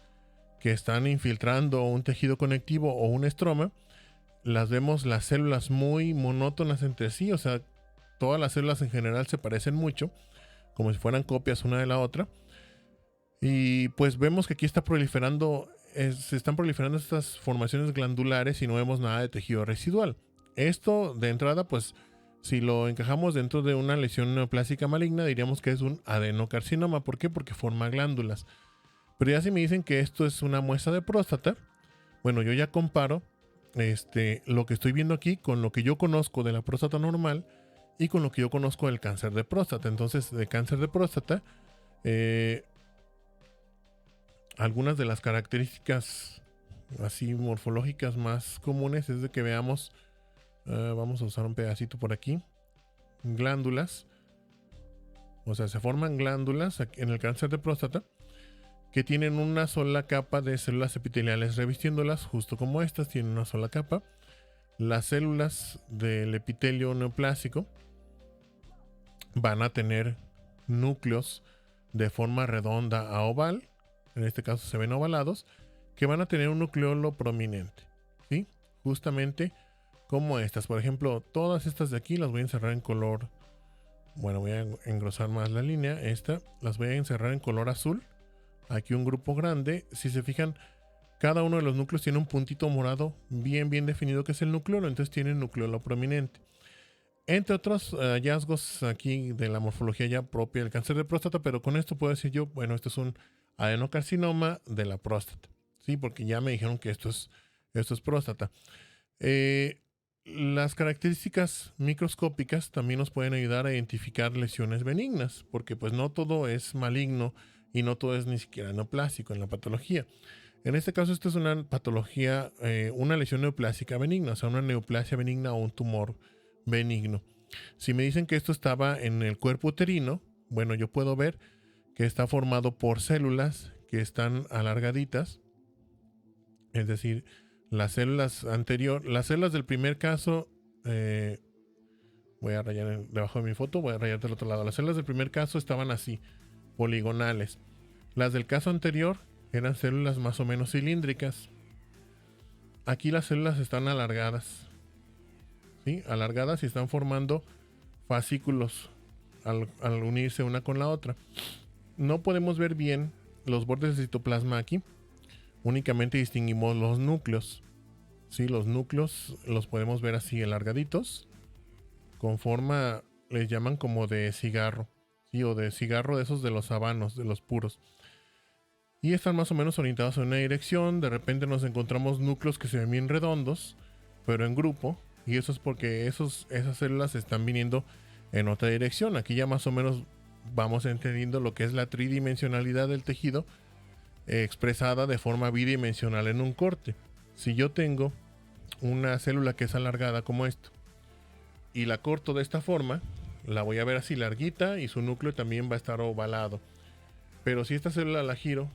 que están infiltrando un tejido conectivo o un estroma. Las vemos las células muy monótonas entre sí, o sea, todas las células en general se parecen mucho, como si fueran copias una de la otra. Y pues vemos que aquí está proliferando, se están proliferando estas formaciones glandulares y no vemos nada de tejido residual. Esto de entrada, pues si lo encajamos dentro de una lesión neoplásica maligna, diríamos que es un adenocarcinoma. ¿Por qué? Porque forma glándulas. Pero ya si me dicen que esto es una muestra de próstata, bueno, yo ya comparo lo que estoy viendo aquí con lo que yo conozco de la próstata normal y con lo que yo conozco del cáncer de próstata. Entonces, de cáncer de próstata, algunas de las características así morfológicas más comunes es de que veamos, vamos a usar un pedacito por aquí, glándulas, o sea, se forman glándulas en el cáncer de próstata que tienen una sola capa de células epiteliales revistiéndolas, justo como estas tienen una sola capa. Las células del epitelio neoplásico van a tener núcleos de forma redonda a oval, en este caso se ven ovalados, que van a tener un nucleolo prominente. justamente como estas. Por ejemplo, todas estas de aquí las voy a encerrar en color, bueno, voy a engrosar más la línea. Esta las voy a encerrar en color azul. Aquí un grupo grande. Si se fijan, cada uno de los núcleos tiene un puntito morado bien definido que es el nucleolo. Entonces tiene nucleolo prominente. Entre otros hallazgos aquí de la morfología ya propia del cáncer de próstata, pero con esto puedo decir yo, bueno, esto es un adenocarcinoma de la próstata, ¿sí? Porque ya me dijeron que esto es próstata. Las características microscópicas también nos pueden ayudar a identificar lesiones benignas, porque pues no todo es maligno y no todo es ni siquiera neoplásico en la patología. En este caso, esto es una patología, una lesión neoplásica benigna, o sea, una neoplasia benigna o un tumor benigno. Si me dicen que esto estaba en el cuerpo uterino, bueno, yo puedo ver que está formado por células que están alargaditas, es decir, las células del primer caso, voy a rayar debajo de mi foto, voy a rayar del otro lado. Las células del primer caso estaban así, poligonales. Las del caso anterior eran células más o menos cilíndricas. Aquí las células están alargadas, ¿sí? Alargadas y están formando fascículos al unirse una con la otra. No podemos ver bien los bordes del citoplasma aquí. Únicamente distinguimos los núcleos. Sí, los núcleos los podemos ver así alargaditos, con forma, les llaman como de cigarro, ¿sí? O de cigarro de esos de los habanos, de los puros. Y están más o menos orientados en una dirección. De repente nos encontramos núcleos que se ven bien redondos, pero en grupo. Y eso es porque esas células están viniendo en otra dirección. Aquí ya más o menos vamos entendiendo lo que es la tridimensionalidad del tejido, expresada de forma bidimensional en un corte. Si yo tengo una célula que es alargada como esto y la corto de esta forma, la voy a ver así larguita y su núcleo también va a estar ovalado. Pero si esta célula la giro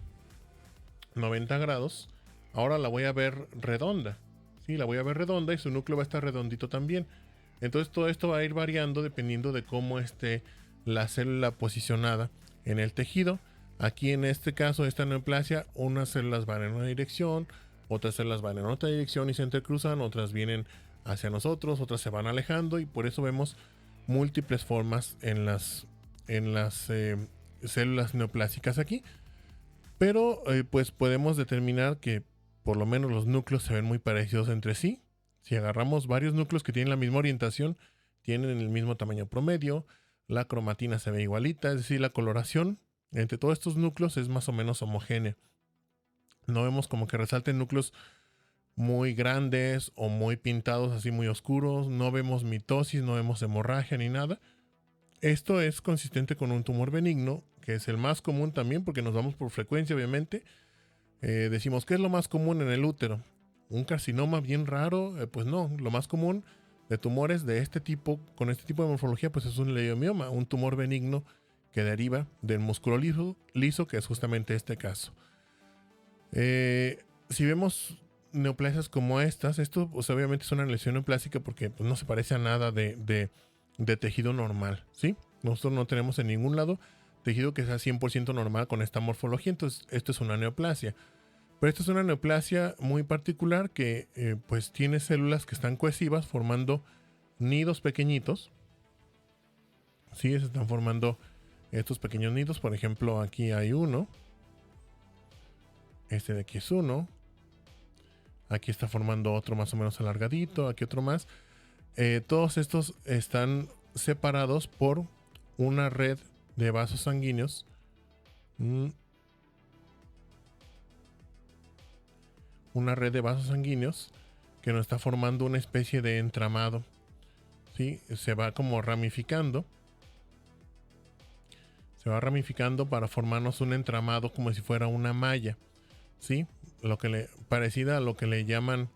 90 grados, ahora la voy a ver redonda. Sí, la voy a ver redonda y su núcleo va a estar redondito también. Entonces todo esto va a ir variando dependiendo de cómo esté la célula posicionada en el tejido. Aquí en este caso, esta neoplasia, unas células van en una dirección, otras células van en otra dirección y se entrecruzan, otras vienen hacia nosotros, otras se van alejando y por eso vemos múltiples formas en las células neoplásicas aquí. Pero pues podemos determinar que por lo menos los núcleos se ven muy parecidos entre sí. Si agarramos varios núcleos que tienen la misma orientación, tienen el mismo tamaño promedio, la cromatina se ve igualita, es decir, la coloración entre todos estos núcleos es más o menos homogénea. No vemos como que resalten núcleos muy grandes o muy pintados así muy oscuros, no vemos mitosis, no vemos hemorragia ni nada. Esto es consistente con un tumor benigno, que es el más común también porque nos vamos por frecuencia obviamente. Decimos, ¿qué es lo más común en el útero? ¿Un carcinoma bien raro? Pues no, lo más común de tumores de este tipo, con este tipo de morfología, pues es un leiomioma, un tumor benigno que deriva del músculo liso, que es justamente este caso. Si vemos neoplasias como estas, esto pues, obviamente es una lesión neoplásica porque pues, no se parece a nada de tejido normal, ¿sí? Nosotros no tenemos en ningún lado tejido que sea 100% normal con esta morfología, entonces esto es una neoplasia. Pero esta es una neoplasia muy particular que pues tiene células que están cohesivas formando nidos pequeñitos. Sí, se están formando estos pequeños nidos. Por ejemplo, aquí hay uno. Este de aquí es uno. Aquí está formando otro más o menos alargadito. Aquí otro más. Todos estos están separados por una red de vasos sanguíneos. Una red de vasos sanguíneos que nos está formando una especie de entramado. ¿Sí? Se va como ramificando. Se va ramificando para formarnos un entramado como si fuera una malla. ¿Sí? Parecida a lo que le llaman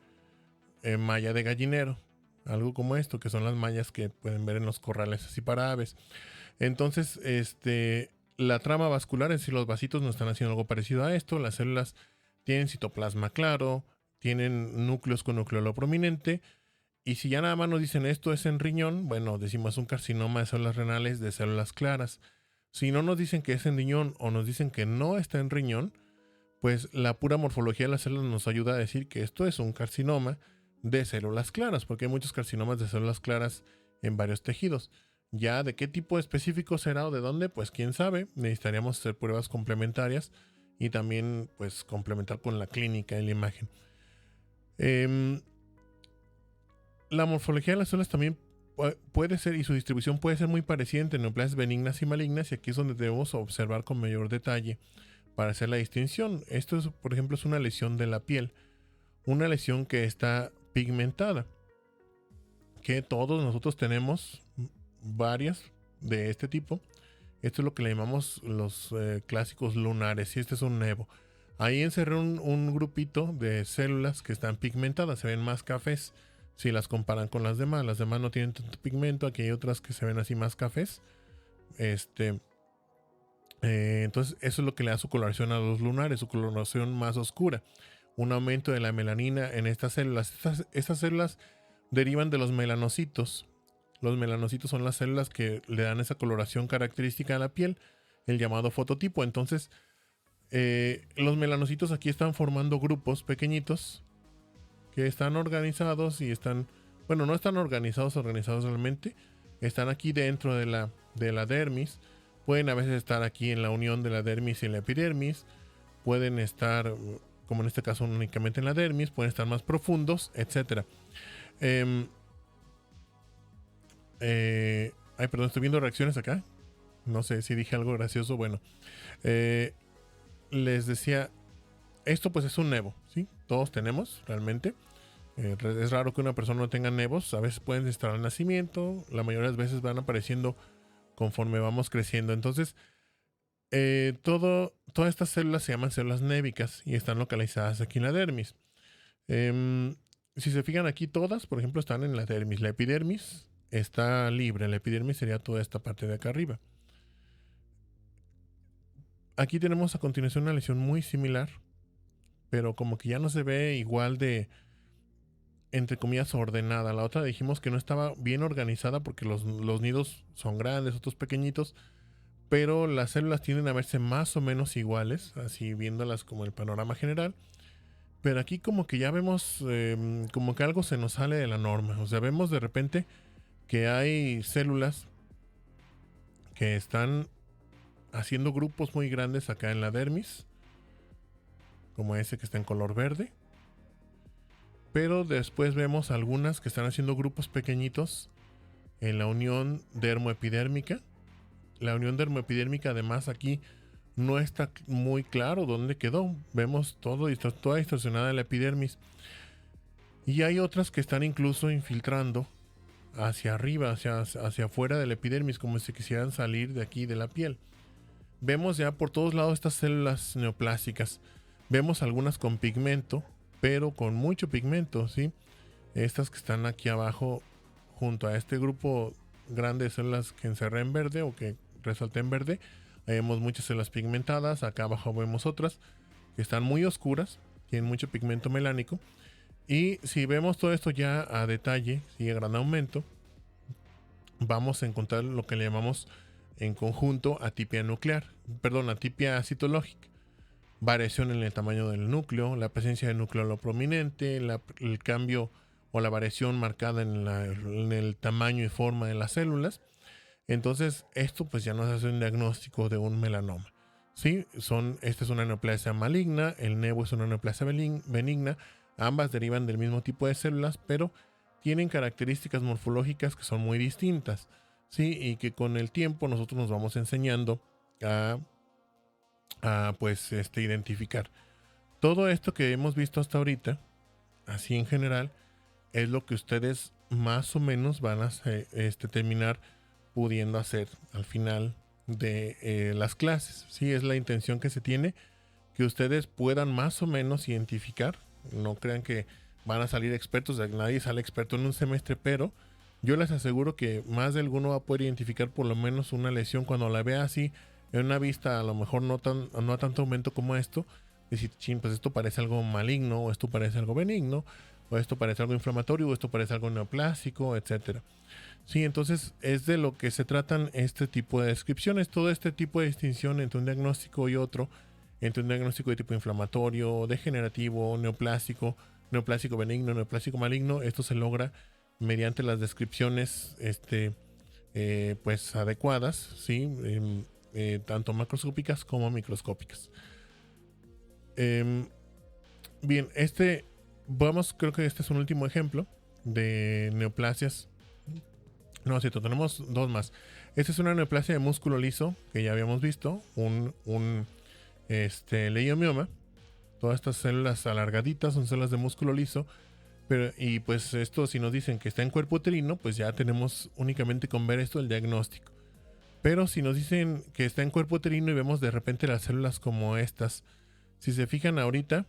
malla de gallinero. Algo como esto, que son las mallas que pueden ver en los corrales así para aves. Entonces, la trama vascular, es decir, los vasitos nos están haciendo algo parecido a esto. Las células tienen citoplasma claro, tienen núcleos con nucleolo prominente. Y si ya nada más nos dicen esto es en riñón, bueno, decimos un carcinoma de células renales de células claras. Si no nos dicen que es en riñón o nos dicen que no está en riñón, pues la pura morfología de las células nos ayuda a decir que esto es un carcinoma de células claras, porque hay muchos carcinomas de células claras en varios tejidos. Ya de qué tipo específico será o de dónde, pues quién sabe. Necesitaríamos hacer pruebas complementarias y también pues complementar con la clínica y la imagen. La morfología de las células también puede ser, y su distribución puede ser muy parecida entre neoplasias benignas y malignas, y aquí es donde debemos observar con mayor detalle para hacer la distinción. Esto es, por ejemplo, es una lesión de la piel, una lesión que está pigmentada, que todos nosotros tenemos varias de este tipo. Esto es lo que le llamamos los clásicos lunares, y este es un nevo. Ahí encerré un grupito de células que están pigmentadas, se ven más cafés si las comparan con las demás. Las demás no tienen tanto pigmento, aquí hay otras que se ven así más cafés. Entonces eso es lo que le da su coloración a los lunares, su coloración más oscura. Un aumento de la melanina en estas células. Estas células derivan de los melanocitos. Los melanocitos son las células que le dan esa coloración característica a la piel, el llamado fototipo. Entonces, los melanocitos aquí están formando grupos pequeñitos que están organizados y están, bueno, no están organizados realmente, están aquí dentro de la dermis. Pueden a veces estar aquí en la unión de la dermis y la epidermis, pueden estar, como en este caso, únicamente en la dermis, pueden estar más profundos, etc. Ay, perdón, estoy viendo reacciones acá. No sé si dije algo gracioso. Bueno, les decía, esto pues es un nevo, ¿sí? Todos tenemos realmente. Es raro que una persona no tenga nevos. A veces pueden estar al nacimiento. La mayoría de las veces van apareciendo conforme vamos creciendo. Entonces, todas estas células se llaman células névicas y están localizadas aquí en la dermis. Si se fijan aquí, todas, por ejemplo, están en la dermis. La epidermis está libre. La epidermis sería toda esta parte de acá arriba. Aquí tenemos a continuación una lesión muy similar, pero como que ya no se ve igual de, entre comillas, ordenada. La otra dijimos que no estaba bien organizada porque los nidos son grandes, otros pequeñitos, pero las células tienden a verse más o menos iguales, así viéndolas como el panorama general. Pero aquí como que ya vemos como que algo se nos sale de la norma. O sea, vemos de repente que hay células que están haciendo grupos muy grandes acá en la dermis, como ese que está en color verde. Pero después vemos algunas que están haciendo grupos pequeñitos en la unión dermoepidérmica. La unión dermoepidérmica, además, aquí no está muy claro dónde quedó. Vemos toda distorsionada la epidermis. Y hay otras que están incluso infiltrando hacia arriba, hacia afuera de la epidermis, como si quisieran salir de aquí de la piel. Vemos ya por todos lados estas células neoplásicas. Vemos algunas con pigmento, pero con mucho pigmento, ¿sí? Estas que están aquí abajo, junto a este grupo grande de células que encerré en verde o que resalté en verde, vemos muchas células pigmentadas. Acá abajo vemos otras que están muy oscuras, tienen mucho pigmento melánico. Y si vemos todo esto ya a detalle, y a gran aumento, vamos a encontrar lo que le llamamos en conjunto atipia nuclear, atipia citológica. Variación en el tamaño del núcleo, la presencia de núcleo prominente, el cambio o la variación marcada en el tamaño y forma de las células. Entonces, esto pues ya nos hace un diagnóstico de un melanoma. ¿Sí? Esta es una neoplasia maligna, el nevo es una neoplasia benigna. Ambas derivan del mismo tipo de células, pero tienen características morfológicas que son muy distintas. ¿Sí? Y que con el tiempo nosotros nos vamos enseñando a identificar. Todo esto que hemos visto hasta ahorita, así en general, es lo que ustedes más o menos van a terminar pudiendo hacer al final de las clases. Sí, es la intención que se tiene, que ustedes puedan más o menos identificar. No crean que van a salir expertos, nadie sale experto en un semestre, pero yo les aseguro que más de alguno va a poder identificar por lo menos una lesión cuando la vea así en una vista, a lo mejor no a tanto aumento como esto. Decir, pues esto parece algo maligno, o esto parece algo benigno, o esto parece algo inflamatorio, o esto parece algo neoplásico, etcétera. Sí, entonces es de lo que se tratan este tipo de descripciones, todo este tipo de distinción entre un diagnóstico y otro, entre un diagnóstico de tipo inflamatorio, degenerativo, neoplásico, neoplásico benigno, neoplásico maligno. Esto se logra mediante las descripciones pues adecuadas, ¿sí? Tanto macroscópicas como microscópicas. Bien, creo que este es un último ejemplo de neoplasias. No, es cierto, tenemos dos más. Esta es una neoplasia de músculo liso que ya habíamos visto, un leiomioma. Todas estas células alargaditas son células de músculo liso. Y pues esto, si nos dicen que está en cuerpo uterino, pues ya tenemos únicamente con ver esto el diagnóstico. Pero si nos dicen que está en cuerpo uterino y vemos de repente las células como estas, si se fijan ahorita,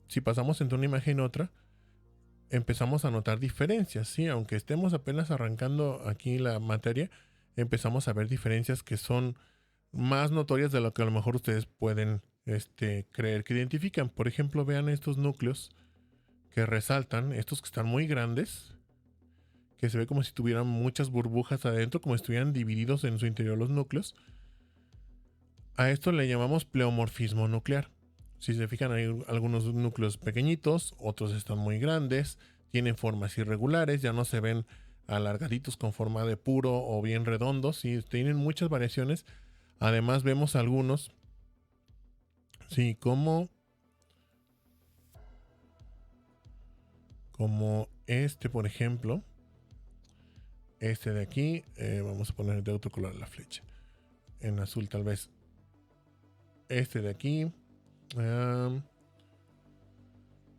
si pasamos entre una imagen y otra, empezamos a notar diferencias, ¿sí? Aunque estemos apenas arrancando aquí la materia, empezamos a ver diferencias que son más notorias de lo que a lo mejor ustedes pueden creer que identifican. Por ejemplo, vean estos núcleos que resaltan, estos que están muy grandes, que se ve como si tuvieran muchas burbujas adentro, como si estuvieran divididos en su interior los núcleos. A esto le llamamos pleomorfismo nuclear. Si se fijan, hay algunos núcleos pequeñitos, otros están muy grandes, tienen formas irregulares, ya no se ven alargaditos con forma de puro o bien redondos, y tienen muchas variaciones. Además vemos algunos, sí, como este, por ejemplo, este de aquí, vamos a poner de otro color la flecha, en azul tal vez, este de aquí,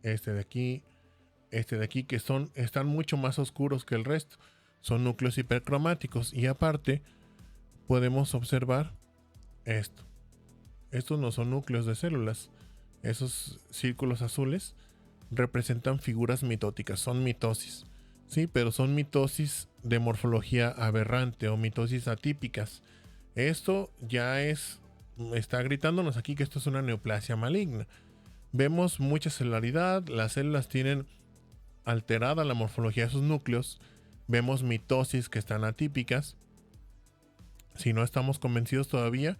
este de aquí, que están mucho más oscuros que el resto, son núcleos hipercromáticos. Y aparte podemos observar estos no son núcleos de células, esos círculos azules representan figuras mitóticas, son mitosis, sí, pero son mitosis de morfología aberrante o mitosis atípicas. Esto ya está gritándonos aquí que esto es una neoplasia maligna. Vemos mucha celularidad, las células tienen alterada la morfología de sus núcleos, vemos mitosis que están atípicas. Si no estamos convencidos todavía,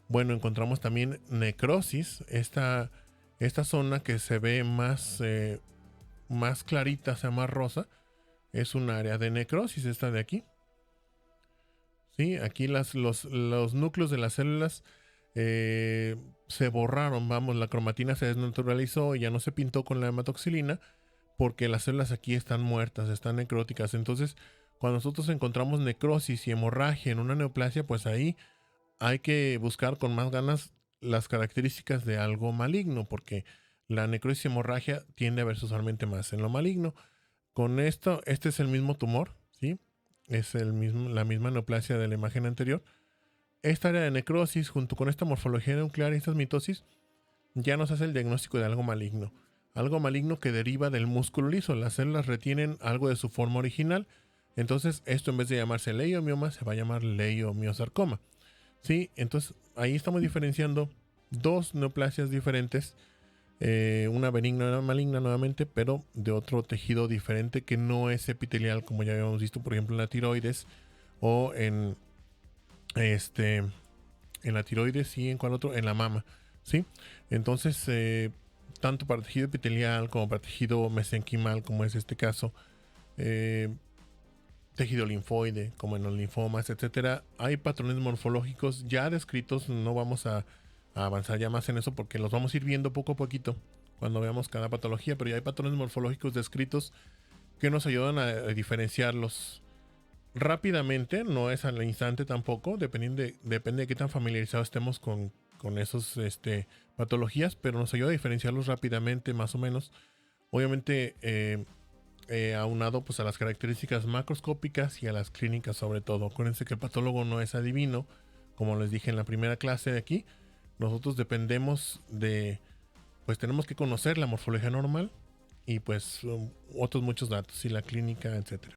bueno, encontramos también necrosis, esta zona que se ve más clarita, sea más rosa, es un área de necrosis, esta de aquí. Sí, aquí los núcleos de las células se borraron, vamos, la cromatina se desnaturalizó y ya no se pintó con la hematoxilina porque las células aquí están muertas, están necróticas. Entonces, cuando nosotros encontramos necrosis y hemorragia en una neoplasia, pues ahí hay que buscar con más ganas las características de algo maligno, porque la necrosis y hemorragia tiende a verse usualmente más en lo maligno. Con esto, este es el mismo tumor, ¿sí? Es la misma neoplasia de la imagen anterior. Esta área de necrosis, junto con esta morfología nuclear y estas mitosis, ya nos hace el diagnóstico de algo maligno. Algo maligno que deriva del músculo liso. Las células retienen algo de su forma original. Entonces, esto en vez de llamarse leiomioma, se va a llamar leiomiosarcoma. ¿Sí? Entonces, ahí estamos diferenciando dos neoplasias diferentes. Una benigna y una maligna nuevamente, pero de otro tejido diferente que no es epitelial, como ya habíamos visto, por ejemplo, en la tiroides o en la tiroides y en cuál otro, en la mama, ¿sí? Entonces, tanto para tejido epitelial como para tejido mesenquimal, como es este caso, tejido linfoide, como en los linfomas, etcétera, hay patrones morfológicos ya descritos. No vamos a avanzar ya más en eso porque los vamos a ir viendo poco a poquito cuando veamos cada patología, pero ya hay patrones morfológicos descritos que nos ayudan a diferenciarlos rápidamente. No es al instante tampoco, depende de qué tan familiarizados estemos con esos patologías, pero nos ayuda a diferenciarlos rápidamente, más o menos. Obviamente aunado pues a las características macroscópicas y a las clínicas sobre todo. Acuérdense que el patólogo no es adivino, como les dije en la primera clase de aquí. Nosotros dependemos pues tenemos que conocer la morfología normal y pues otros muchos datos y la clínica, etcétera.